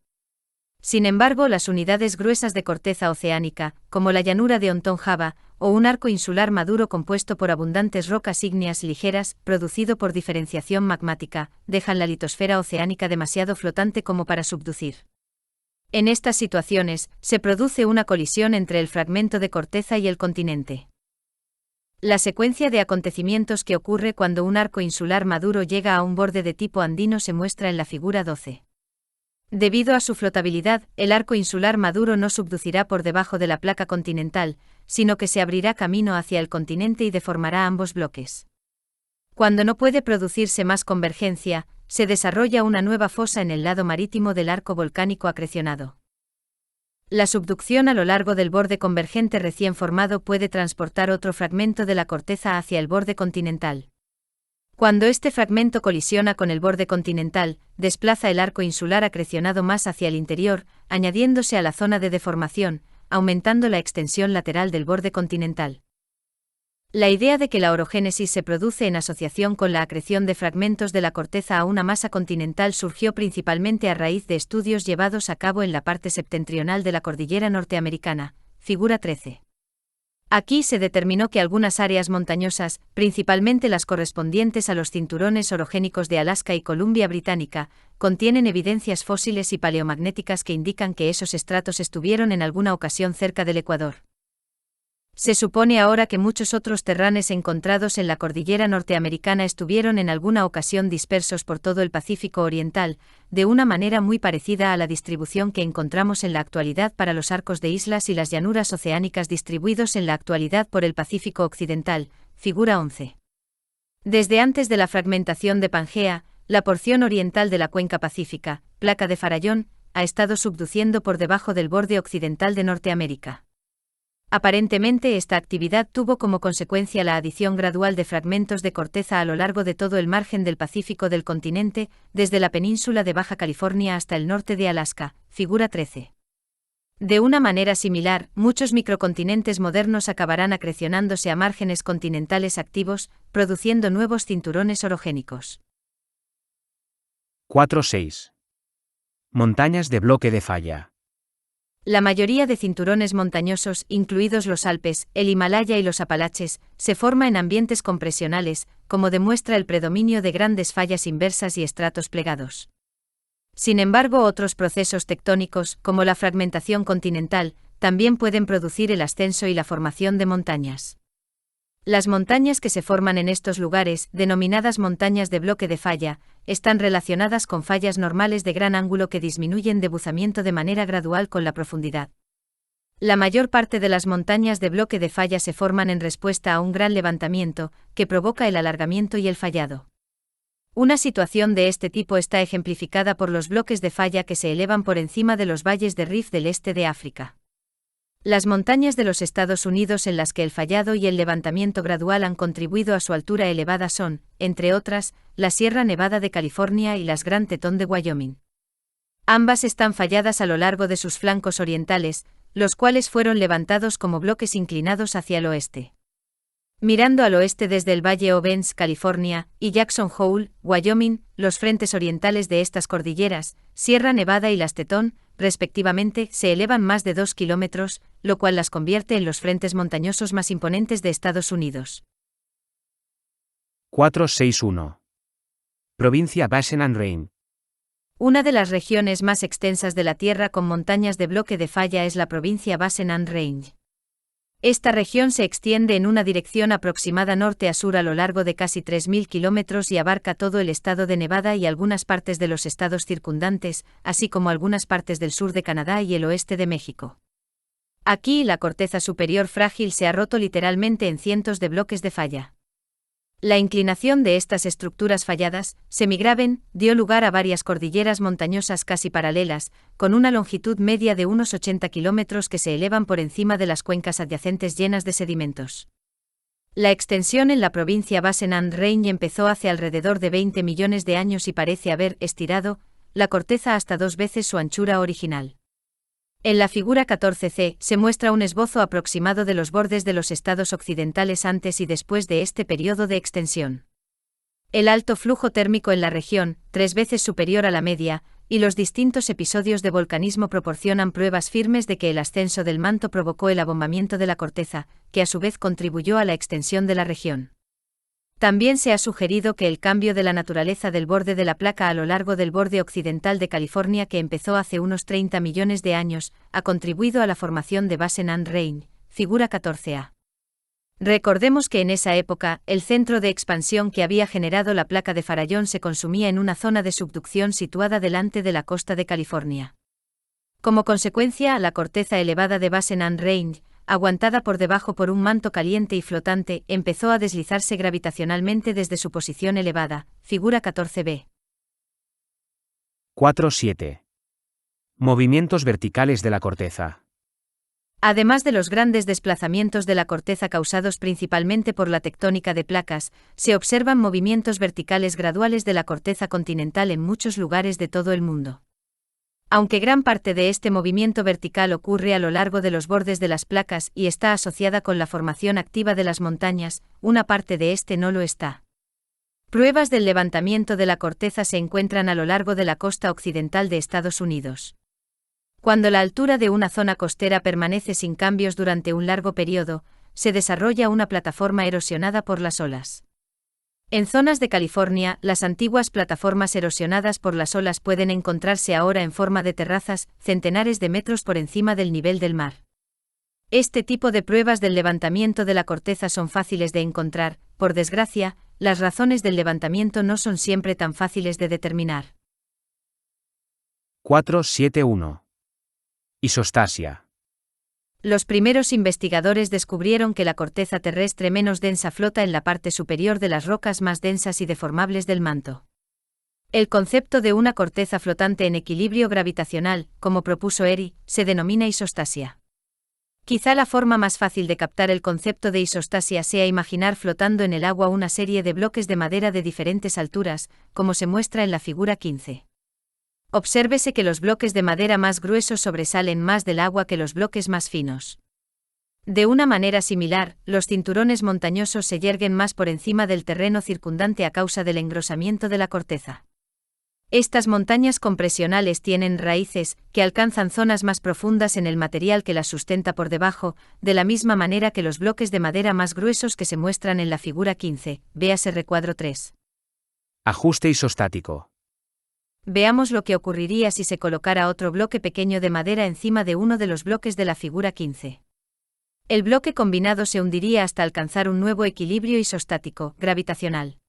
Sin embargo, las unidades gruesas de corteza oceánica, como la llanura de Onton Java, o un arco insular maduro compuesto por abundantes rocas ígneas ligeras, producido por diferenciación magmática, dejan la litosfera oceánica demasiado flotante como para subducir. En estas situaciones, se produce una colisión entre el fragmento de corteza y el continente. La secuencia de acontecimientos que ocurre cuando un arco insular maduro llega a un borde de tipo andino se muestra en la figura 12. Debido a su flotabilidad, el arco insular maduro no subducirá por debajo de la placa continental, sino que se abrirá camino hacia el continente y deformará ambos bloques. Cuando no puede producirse más convergencia, se desarrolla una nueva fosa en el lado marítimo del arco volcánico acrecionado. La subducción a lo largo del borde convergente recién formado puede transportar otro fragmento de la corteza hacia el borde continental. Cuando este fragmento colisiona con el borde continental, desplaza el arco insular acrecionado más hacia el interior, añadiéndose a la zona de deformación, aumentando la extensión lateral del borde continental. La idea de que la orogénesis se produce en asociación con la acreción de fragmentos de la corteza a una masa continental surgió principalmente a raíz de estudios llevados a cabo en la parte septentrional de la cordillera norteamericana, figura 13. Aquí se determinó que algunas áreas montañosas, principalmente las correspondientes a los cinturones orogénicos de Alaska y Columbia Británica, contienen evidencias fósiles y paleomagnéticas que indican que esos estratos estuvieron en alguna ocasión cerca del ecuador. Se supone ahora que muchos otros terranes encontrados en la cordillera norteamericana estuvieron en alguna ocasión dispersos por todo el Pacífico Oriental, de una manera muy parecida a la distribución que encontramos en la actualidad para los arcos de islas y las llanuras oceánicas distribuidos en la actualidad por el Pacífico Occidental, figura 11. Desde antes de la fragmentación de Pangea, la porción oriental de la cuenca pacífica, placa de Farallón, ha estado subduciendo por debajo del borde occidental de Norteamérica. Aparentemente esta actividad tuvo como consecuencia la adición gradual de fragmentos de corteza a lo largo de todo el margen del Pacífico del continente, desde la península de Baja California hasta el norte de Alaska, figura 13. De una manera similar, muchos microcontinentes modernos acabarán acrecionándose a márgenes continentales activos, produciendo nuevos cinturones orogénicos. 4.6. Montañas de bloque de falla. La mayoría de cinturones montañosos, incluidos los Alpes, el Himalaya y los Apalaches, se forma en ambientes compresionales, como demuestra el predominio de grandes fallas inversas y estratos plegados. Sin embargo, otros procesos tectónicos, como la fragmentación continental, también pueden producir el ascenso y la formación de montañas. Las montañas que se forman en estos lugares, denominadas montañas de bloque de falla, están relacionadas con fallas normales de gran ángulo que disminuyen de buzamiento de manera gradual con la profundidad. La mayor parte de las montañas de bloque de falla se forman en respuesta a un gran levantamiento, que provoca el alargamiento y el fallado. Una situación de este tipo está ejemplificada por los bloques de falla que se elevan por encima de los valles de Rift del este de África. Las montañas de los Estados Unidos en las que el fallado y el levantamiento gradual han contribuido a su altura elevada son, entre otras, la Sierra Nevada de California y las Gran Tetón de Wyoming. Ambas están falladas a lo largo de sus flancos orientales, los cuales fueron levantados como bloques inclinados hacia el oeste. Mirando al oeste desde el Valle Owens, California, y Jackson Hole, Wyoming, los frentes orientales de estas cordilleras, Sierra Nevada y las Tetón, respectivamente, se elevan más de 2 kilómetros, lo cual las convierte en los frentes montañosos más imponentes de Estados Unidos. 4.6.1. Provincia Basin and Range. Una de las regiones más extensas de la Tierra con montañas de bloque de falla es la provincia Basin and Range. Esta región se extiende en una dirección aproximada norte a sur a lo largo de casi 3.000 kilómetros y abarca todo el estado de Nevada y algunas partes de los estados circundantes, así como algunas partes del sur de Canadá y el oeste de México. Aquí la corteza superior frágil se ha roto literalmente en cientos de bloques de falla. La inclinación de estas estructuras falladas, semigraben, dio lugar a varias cordilleras montañosas casi paralelas, con una longitud media de unos 80 kilómetros que se elevan por encima de las cuencas adyacentes llenas de sedimentos. La extensión en la provincia Basen and Range empezó hace alrededor de 20 millones de años y parece haber estirado la corteza hasta 2 veces su anchura original. En la figura 14c se muestra un esbozo aproximado de los bordes de los estados occidentales antes y después de este periodo de extensión. El alto flujo térmico en la región, 3 veces superior a la media, y los distintos episodios de volcanismo proporcionan pruebas firmes de que el ascenso del manto provocó el abombamiento de la corteza, que a su vez contribuyó a la extensión de la región. También se ha sugerido que el cambio de la naturaleza del borde de la placa a lo largo del borde occidental de California, que empezó hace unos 30 millones de años, ha contribuido a la formación de Basen and Range, figura 14a. Recordemos que en esa época, el centro de expansión que había generado la placa de Farallón se consumía en una zona de subducción situada delante de la costa de California. Como consecuencia, la corteza elevada de Basen and Range, aguantada por debajo por un manto caliente y flotante, empezó a deslizarse gravitacionalmente desde su posición elevada, figura 14b. 4.7. Movimientos verticales de la corteza. Además de los grandes desplazamientos de la corteza causados principalmente por la tectónica de placas, se observan movimientos verticales graduales de la corteza continental en muchos lugares de todo el mundo. Aunque gran parte de este movimiento vertical ocurre a lo largo de los bordes de las placas y está asociada con la formación activa de las montañas, una parte de este no lo está. Pruebas del levantamiento de la corteza se encuentran a lo largo de la costa occidental de Estados Unidos. Cuando la altura de una zona costera permanece sin cambios durante un largo periodo, se desarrolla una plataforma erosionada por las olas. En zonas de California, las antiguas plataformas erosionadas por las olas pueden encontrarse ahora en forma de terrazas, centenares de metros por encima del nivel del mar. Este tipo de pruebas del levantamiento de la corteza son fáciles de encontrar. Por desgracia, las razones del levantamiento no son siempre tan fáciles de determinar. 4.7.1. Isostasia. Los primeros investigadores descubrieron que la corteza terrestre menos densa flota en la parte superior de las rocas más densas y deformables del manto. El concepto de una corteza flotante en equilibrio gravitacional, como propuso Airy, se denomina isostasia. Quizá la forma más fácil de captar el concepto de isostasia sea imaginar flotando en el agua una serie de bloques de madera de diferentes alturas, como se muestra en la figura 15. Obsérvese que los bloques de madera más gruesos sobresalen más del agua que los bloques más finos. De una manera similar, los cinturones montañosos se yerguen más por encima del terreno circundante a causa del engrosamiento de la corteza. Estas montañas compresionales tienen raíces que alcanzan zonas más profundas en el material que las sustenta por debajo, de la misma manera que los bloques de madera más gruesos que se muestran en la figura 15, véase recuadro 3. Ajuste isostático. Veamos lo que ocurriría si se colocara otro bloque pequeño de madera encima de uno de los bloques de la figura 15. El bloque combinado se hundiría hasta alcanzar un nuevo equilibrio isostático, gravitacional.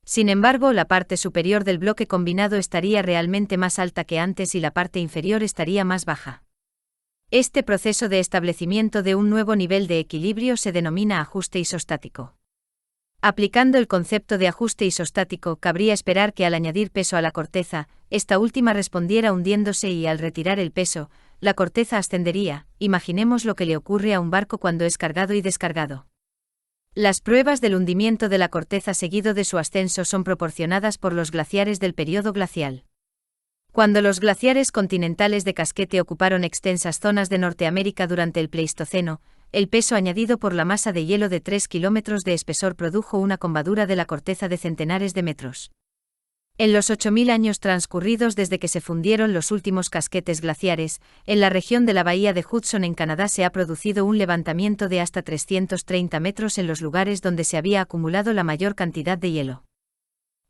Sin embargo, la parte superior del bloque combinado estaría realmente más alta que antes y la parte inferior estaría más baja. Este proceso de establecimiento de un nuevo nivel de equilibrio se denomina ajuste isostático. Aplicando el concepto de ajuste isostático, cabría esperar que al añadir peso a la corteza, esta última respondiera hundiéndose y al retirar el peso, la corteza ascendería. Imaginemos lo que le ocurre a un barco cuando es cargado y descargado. Las pruebas del hundimiento de la corteza seguido de su ascenso son proporcionadas por los glaciares del período glacial. Cuando los glaciares continentales de casquete ocuparon extensas zonas de Norteamérica durante el Pleistoceno, el peso añadido por la masa de hielo de 3 kilómetros de espesor produjo una combadura de la corteza de centenares de metros. En los 8.000 años transcurridos desde que se fundieron los últimos casquetes glaciares, en la región de la bahía de Hudson en Canadá se ha producido un levantamiento de hasta 330 metros en los lugares donde se había acumulado la mayor cantidad de hielo.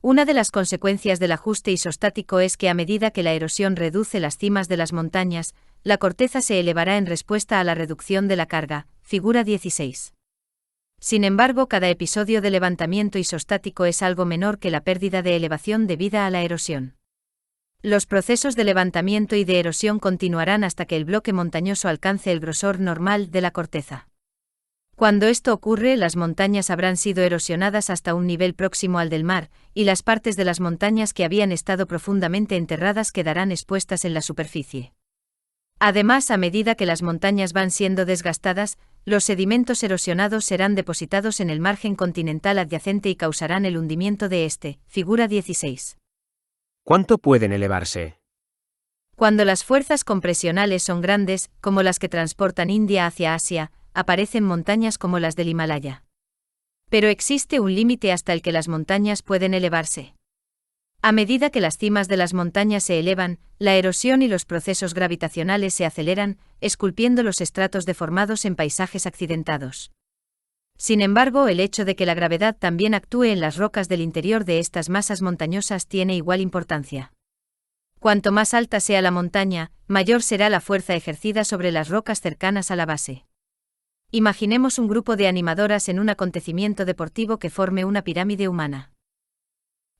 Una de las consecuencias del ajuste isostático es que a medida que la erosión reduce las cimas de las montañas, la corteza se elevará en respuesta a la reducción de la carga, figura 16. Sin embargo, cada episodio de levantamiento isostático es algo menor que la pérdida de elevación debida a la erosión. Los procesos de levantamiento y de erosión continuarán hasta que el bloque montañoso alcance el grosor normal de la corteza. Cuando esto ocurre, las montañas habrán sido erosionadas hasta un nivel próximo al del mar, y las partes de las montañas que habían estado profundamente enterradas quedarán expuestas en la superficie. Además, a medida que las montañas van siendo desgastadas, los sedimentos erosionados serán depositados en el margen continental adyacente y causarán el hundimiento de este. Figura 16. ¿Cuánto pueden elevarse? Cuando las fuerzas compresionales son grandes, como las que transportan India hacia Asia, aparecen montañas como las del Himalaya. Pero existe un límite hasta el que las montañas pueden elevarse. A medida que las cimas de las montañas se elevan, la erosión y los procesos gravitacionales se aceleran, esculpiendo los estratos deformados en paisajes accidentados. Sin embargo, el hecho de que la gravedad también actúe en las rocas del interior de estas masas montañosas tiene igual importancia. Cuanto más alta sea la montaña, mayor será la fuerza ejercida sobre las rocas cercanas a la base. Imaginemos un grupo de animadoras en un acontecimiento deportivo que forme una pirámide humana.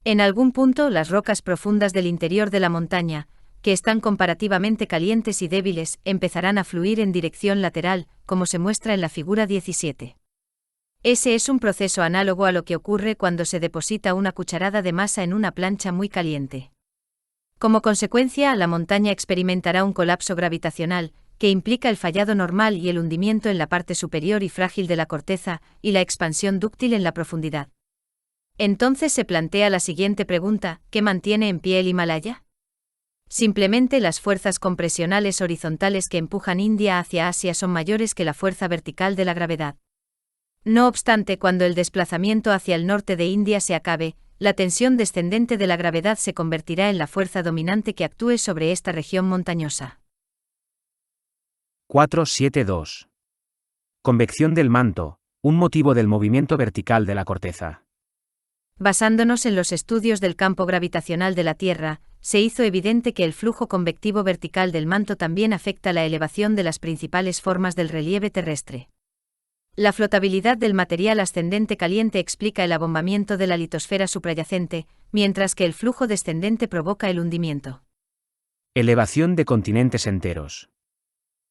En algún punto, las rocas profundas del interior de la montaña, que están comparativamente calientes y débiles, empezarán a fluir en dirección lateral, como se muestra en la figura 17. Ese es un proceso análogo a lo que ocurre cuando se deposita una cucharada de masa en una plancha muy caliente. Como consecuencia, la montaña experimentará un colapso gravitacional, que implica el fallado normal y el hundimiento en la parte superior y frágil de la corteza, y la expansión dúctil en la profundidad. Entonces se plantea la siguiente pregunta: ¿qué mantiene en pie el Himalaya? Simplemente las fuerzas compresionales horizontales que empujan India hacia Asia son mayores que la fuerza vertical de la gravedad. No obstante, cuando el desplazamiento hacia el norte de India se acabe, la tensión descendente de la gravedad se convertirá en la fuerza dominante que actúe sobre esta región montañosa. 4.7.2. Convección del manto, un motivo del movimiento vertical de la corteza. Basándonos en los estudios del campo gravitacional de la Tierra, se hizo evidente que el flujo convectivo vertical del manto también afecta la elevación de las principales formas del relieve terrestre. La flotabilidad del material ascendente caliente explica el abombamiento de la litosfera suprayacente, mientras que el flujo descendente provoca el hundimiento. Elevación de continentes enteros.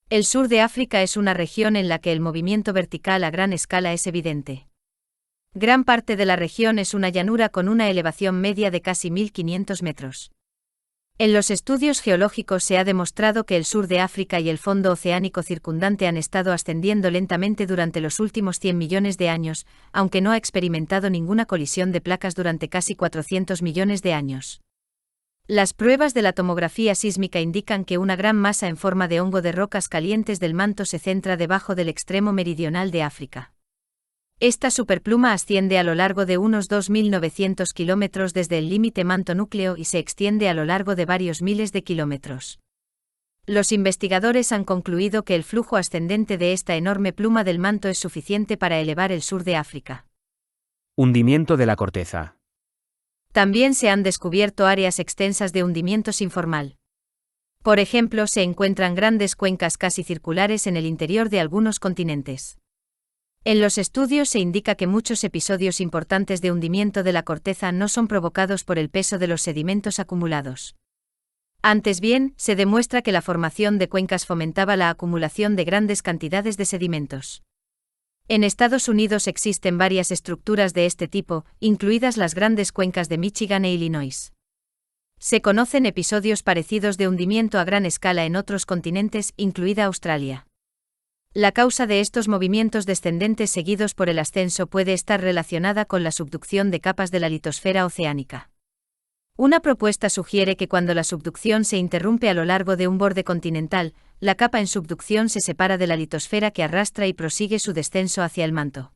El sur de África es una región en la que el movimiento vertical a gran escala es evidente. Gran parte de la región es una llanura con una elevación media de casi 1.500 metros. En los estudios geológicos se ha demostrado que el sur de África y el fondo oceánico circundante han estado ascendiendo lentamente durante los últimos 100 millones de años, aunque no ha experimentado ninguna colisión de placas durante casi 400 millones de años. Las pruebas de la tomografía sísmica indican que una gran masa en forma de hongo de rocas calientes del manto se centra debajo del extremo meridional de África. Esta superpluma asciende a lo largo de unos 2.900 kilómetros desde el límite manto-núcleo y se extiende a lo largo de varios miles de kilómetros. Los investigadores han concluido que el flujo ascendente de esta enorme pluma del manto es suficiente para elevar el sur de África. Hundimiento de la corteza. También se han descubierto áreas extensas de hundimiento sin formal. Por ejemplo, se encuentran grandes cuencas casi circulares en el interior de algunos continentes. En los estudios se indica que muchos episodios importantes de hundimiento de la corteza no son provocados por el peso de los sedimentos acumulados. Antes bien, se demuestra que la formación de cuencas fomentaba la acumulación de grandes cantidades de sedimentos. En Estados Unidos existen varias estructuras de este tipo, incluidas las grandes cuencas de Michigan e Illinois. Se conocen episodios parecidos de hundimiento a gran escala en otros continentes, incluida Australia. La causa de estos movimientos descendentes seguidos por el ascenso puede estar relacionada con la subducción de capas de la litosfera oceánica. Una propuesta sugiere que cuando la subducción se interrumpe a lo largo de un borde continental, la capa en subducción se separa de la litosfera que arrastra y prosigue su descenso hacia el manto.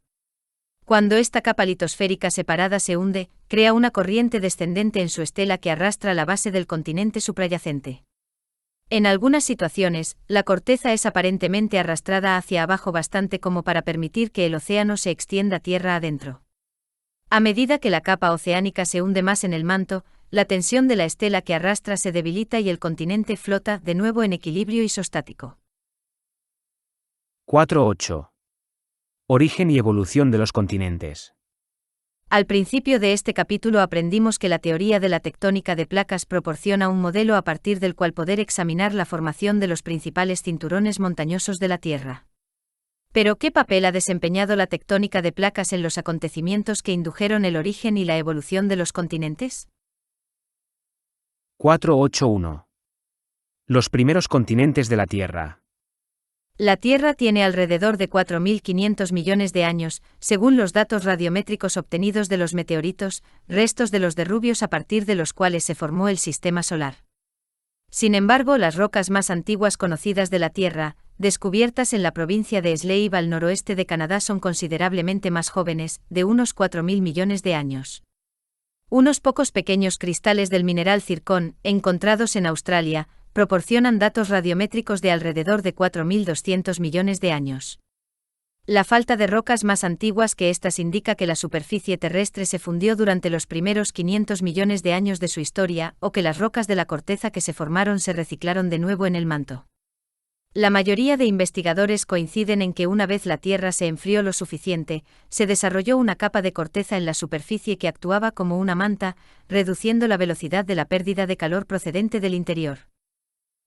Cuando esta capa litosférica separada se hunde, crea una corriente descendente en su estela que arrastra la base del continente suprayacente. En algunas situaciones, la corteza es aparentemente arrastrada hacia abajo bastante como para permitir que el océano se extienda tierra adentro. A medida que la capa oceánica se hunde más en el manto, la tensión de la estela que arrastra se debilita y el continente flota de nuevo en equilibrio isostático. 4.8. Origen y evolución de los continentes. Al principio de este capítulo aprendimos que la teoría de la tectónica de placas proporciona un modelo a partir del cual poder examinar la formación de los principales cinturones montañosos de la Tierra. Pero ¿qué papel ha desempeñado la tectónica de placas en los acontecimientos que indujeron el origen y la evolución de los continentes? 481. Los primeros continentes de la Tierra. La Tierra tiene alrededor de 4.500 millones de años, según los datos radiométricos obtenidos de los meteoritos, restos de los derrubios a partir de los cuales se formó el sistema solar. Sin embargo, las rocas más antiguas conocidas de la Tierra, descubiertas en la provincia de Slave al noroeste de Canadá, son considerablemente más jóvenes, de unos 4.000 millones de años. Unos pocos pequeños cristales del mineral zircón, encontrados en Australia, proporcionan datos radiométricos de alrededor de 4.200 millones de años. La falta de rocas más antiguas que estas indica que la superficie terrestre se fundió durante los primeros 500 millones de años de su historia, o que las rocas de la corteza que se formaron se reciclaron de nuevo en el manto. La mayoría de investigadores coinciden en que una vez la Tierra se enfrió lo suficiente, se desarrolló una capa de corteza en la superficie que actuaba como una manta, reduciendo la velocidad de la pérdida de calor procedente del interior.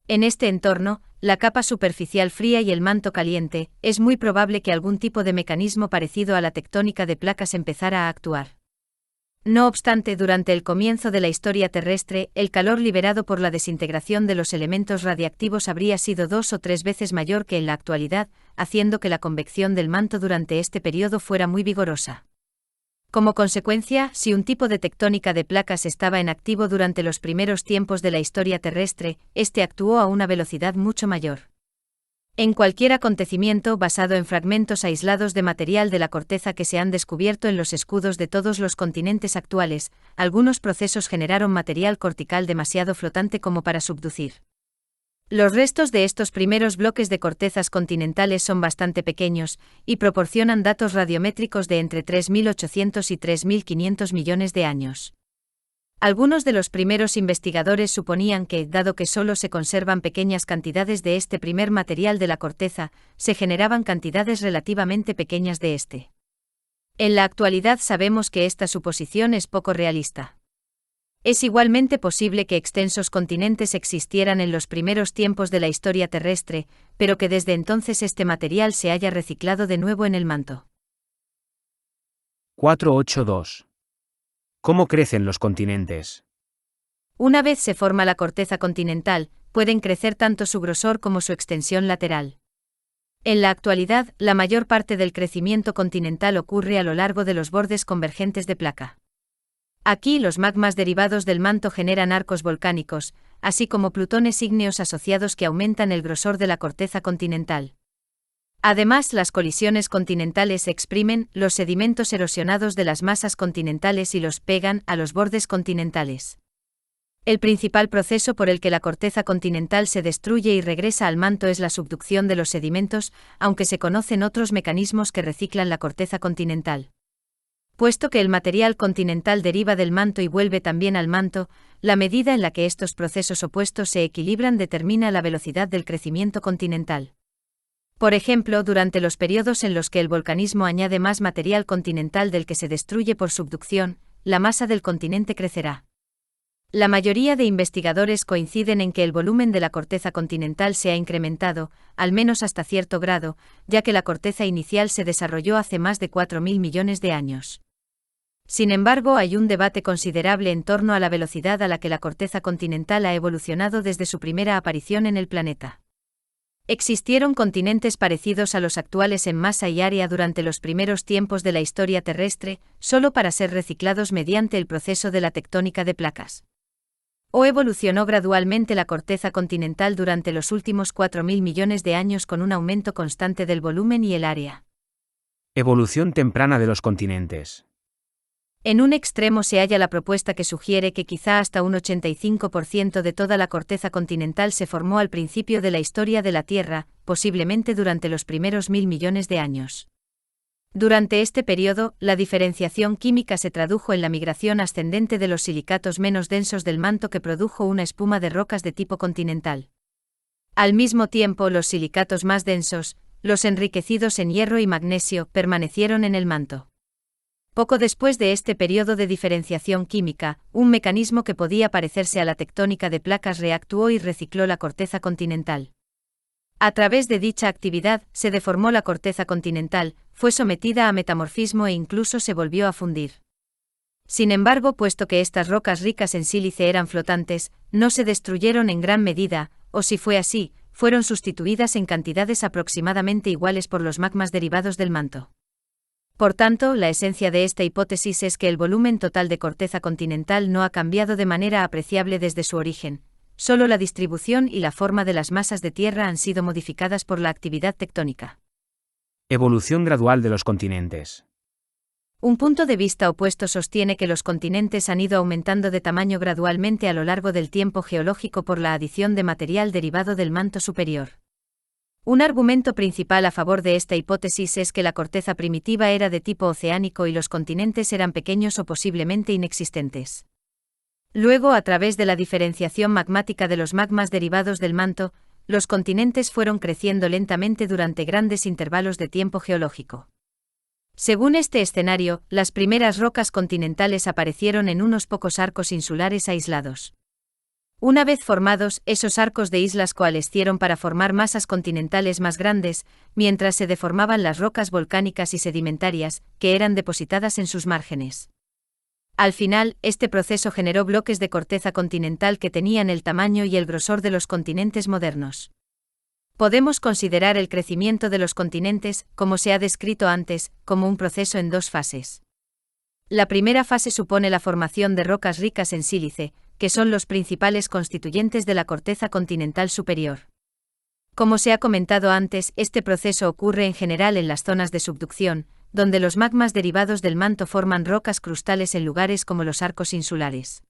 En este entorno, la capa superficial fría y el manto caliente, es muy probable que algún tipo de mecanismo parecido a la tectónica de placas empezara a actuar. No obstante, durante el comienzo de la historia terrestre, el calor liberado por la desintegración de los elementos radiactivos habría sido 2 o 3 veces mayor que en la actualidad, haciendo que la convección del manto durante este periodo fuera muy vigorosa. Como consecuencia, si un tipo de tectónica de placas estaba en activo durante los primeros tiempos de la historia terrestre, este actuó a una velocidad mucho mayor. En cualquier acontecimiento basado en fragmentos aislados de material de la corteza que se han descubierto en los escudos de todos los continentes actuales, algunos procesos generaron material cortical demasiado flotante como para subducir. Los restos de estos primeros bloques de cortezas continentales son bastante pequeños, y proporcionan datos radiométricos de entre 3.800 y 3.500 millones de años. Algunos de los primeros investigadores suponían que, dado que solo se conservan pequeñas cantidades de este primer material de la corteza, se generaban cantidades relativamente pequeñas de este. En la actualidad sabemos que esta suposición es poco realista. Es igualmente posible que extensos continentes existieran en los primeros tiempos de la historia terrestre, pero que desde entonces este material se haya reciclado de nuevo en el manto. 482. ¿Cómo crecen los continentes? Una vez se forma la corteza continental, pueden crecer tanto su grosor como su extensión lateral. En la actualidad, la mayor parte del crecimiento continental ocurre a lo largo de los bordes convergentes de placa. Aquí los magmas derivados del manto generan arcos volcánicos, así como plutones ígneos asociados que aumentan el grosor de la corteza continental. Además, las colisiones continentales exprimen los sedimentos erosionados de las masas continentales y los pegan a los bordes continentales. El principal proceso por el que la corteza continental se destruye y regresa al manto es la subducción de los sedimentos, aunque se conocen otros mecanismos que reciclan la corteza continental. Puesto que el material continental deriva del manto y vuelve también al manto, la medida en la que estos procesos opuestos se equilibran determina la velocidad del crecimiento continental. Por ejemplo, durante los periodos en los que el volcanismo añade más material continental del que se destruye por subducción, la masa del continente crecerá. La mayoría de investigadores coinciden en que el volumen de la corteza continental se ha incrementado, al menos hasta cierto grado, ya que la corteza inicial se desarrolló hace más de 4.000 millones de años. Sin embargo, hay un debate considerable en torno a la velocidad a la que la corteza continental ha evolucionado desde su primera aparición en el planeta. Existieron continentes parecidos a los actuales en masa y área durante los primeros tiempos de la historia terrestre, solo para ser reciclados mediante el proceso de la tectónica de placas. ¿O evolucionó gradualmente la corteza continental durante los últimos 4.000 millones de años con un aumento constante del volumen y el área? Evolución temprana de los continentes. En un extremo se halla la propuesta que sugiere que quizá hasta un 85% de toda la corteza continental se formó al principio de la historia de la Tierra, posiblemente durante los primeros 1.000 millones de años. Durante este periodo, la diferenciación química se tradujo en la migración ascendente de los silicatos menos densos del manto que produjo una espuma de rocas de tipo continental. Al mismo tiempo, los silicatos más densos, los enriquecidos en hierro y magnesio, permanecieron en el manto. Poco después de este periodo de diferenciación química, un mecanismo que podía parecerse a la tectónica de placas reactuó y recicló la corteza continental. A través de dicha actividad, se deformó la corteza continental, fue sometida a metamorfismo e incluso se volvió a fundir. Sin embargo, puesto que estas rocas ricas en sílice eran flotantes, no se destruyeron en gran medida, o si fue así, fueron sustituidas en cantidades aproximadamente iguales por los magmas derivados del manto. Por tanto, la esencia de esta hipótesis es que el volumen total de corteza continental no ha cambiado de manera apreciable desde su origen, solo la distribución y la forma de las masas de tierra han sido modificadas por la actividad tectónica. Evolución gradual de los continentes. Un punto de vista opuesto sostiene que los continentes han ido aumentando de tamaño gradualmente a lo largo del tiempo geológico por la adición de material derivado del manto superior. Un argumento principal a favor de esta hipótesis es que la corteza primitiva era de tipo oceánico y los continentes eran pequeños o posiblemente inexistentes. Luego, a través de la diferenciación magmática de los magmas derivados del manto, los continentes fueron creciendo lentamente durante grandes intervalos de tiempo geológico. Según este escenario, las primeras rocas continentales aparecieron en unos pocos arcos insulares aislados. Una vez formados, esos arcos de islas coalescieron para formar masas continentales más grandes, mientras se deformaban las rocas volcánicas y sedimentarias, que eran depositadas en sus márgenes. Al final, este proceso generó bloques de corteza continental que tenían el tamaño y el grosor de los continentes modernos. Podemos considerar el crecimiento de los continentes, como se ha descrito antes, como un proceso en dos fases. La primera fase supone la formación de rocas ricas en sílice, que son los principales constituyentes de la corteza continental superior. Como se ha comentado antes, este proceso ocurre en general en las zonas de subducción, donde los magmas derivados del manto forman rocas crustales en lugares como los arcos insulares.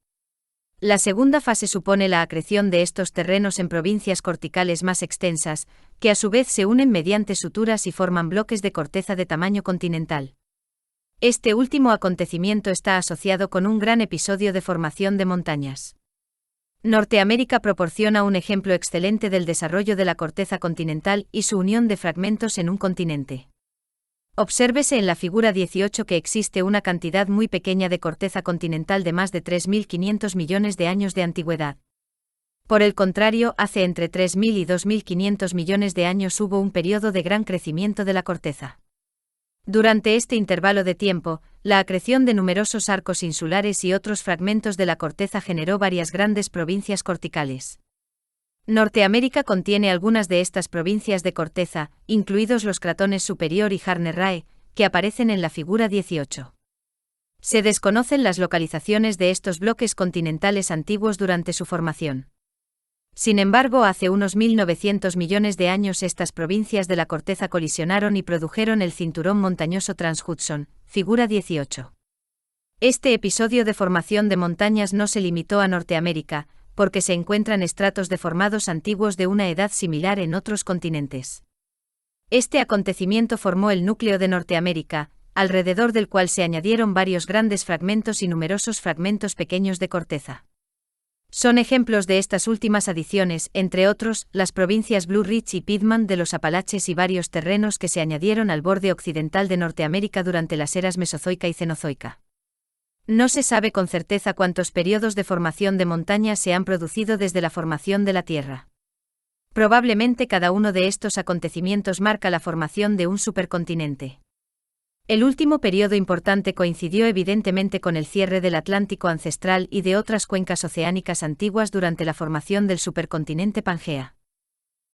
La segunda fase supone la acreción de estos terrenos en provincias corticales más extensas, que a su vez se unen mediante suturas y forman bloques de corteza de tamaño continental. Este último acontecimiento está asociado con un gran episodio de formación de montañas. Norteamérica proporciona un ejemplo excelente del desarrollo de la corteza continental y su unión de fragmentos en un continente. Obsérvese en la figura 18 que existe una cantidad muy pequeña de corteza continental de más de 3.500 millones de años de antigüedad. Por el contrario, hace entre 3.000 y 2.500 millones de años hubo un periodo de gran crecimiento de la corteza. Durante este intervalo de tiempo, la acreción de numerosos arcos insulares y otros fragmentos de la corteza generó varias grandes provincias corticales. Norteamérica contiene algunas de estas provincias de corteza, incluidos los cratones Superior y Harner-Rae, que aparecen en la figura 18. Se desconocen las localizaciones de estos bloques continentales antiguos durante su formación. Sin embargo, hace unos 1.900 millones de años estas provincias de la corteza colisionaron y produjeron el cinturón montañoso Trans-Hudson, figura 18. Este episodio de formación de montañas no se limitó a Norteamérica, porque se encuentran estratos deformados antiguos de una edad similar en otros continentes. Este acontecimiento formó el núcleo de Norteamérica, alrededor del cual se añadieron varios grandes fragmentos y numerosos fragmentos pequeños de corteza. Son ejemplos de estas últimas adiciones, entre otros, las provincias Blue Ridge y Piedmont de los Apalaches y varios terrenos que se añadieron al borde occidental de Norteamérica durante las eras Mesozoica y Cenozoica. No se sabe con certeza cuántos periodos de formación de montañas se han producido desde la formación de la Tierra. Probablemente cada uno de estos acontecimientos marca la formación de un supercontinente. El último periodo importante coincidió evidentemente con el cierre del Atlántico ancestral y de otras cuencas oceánicas antiguas durante la formación del supercontinente Pangea.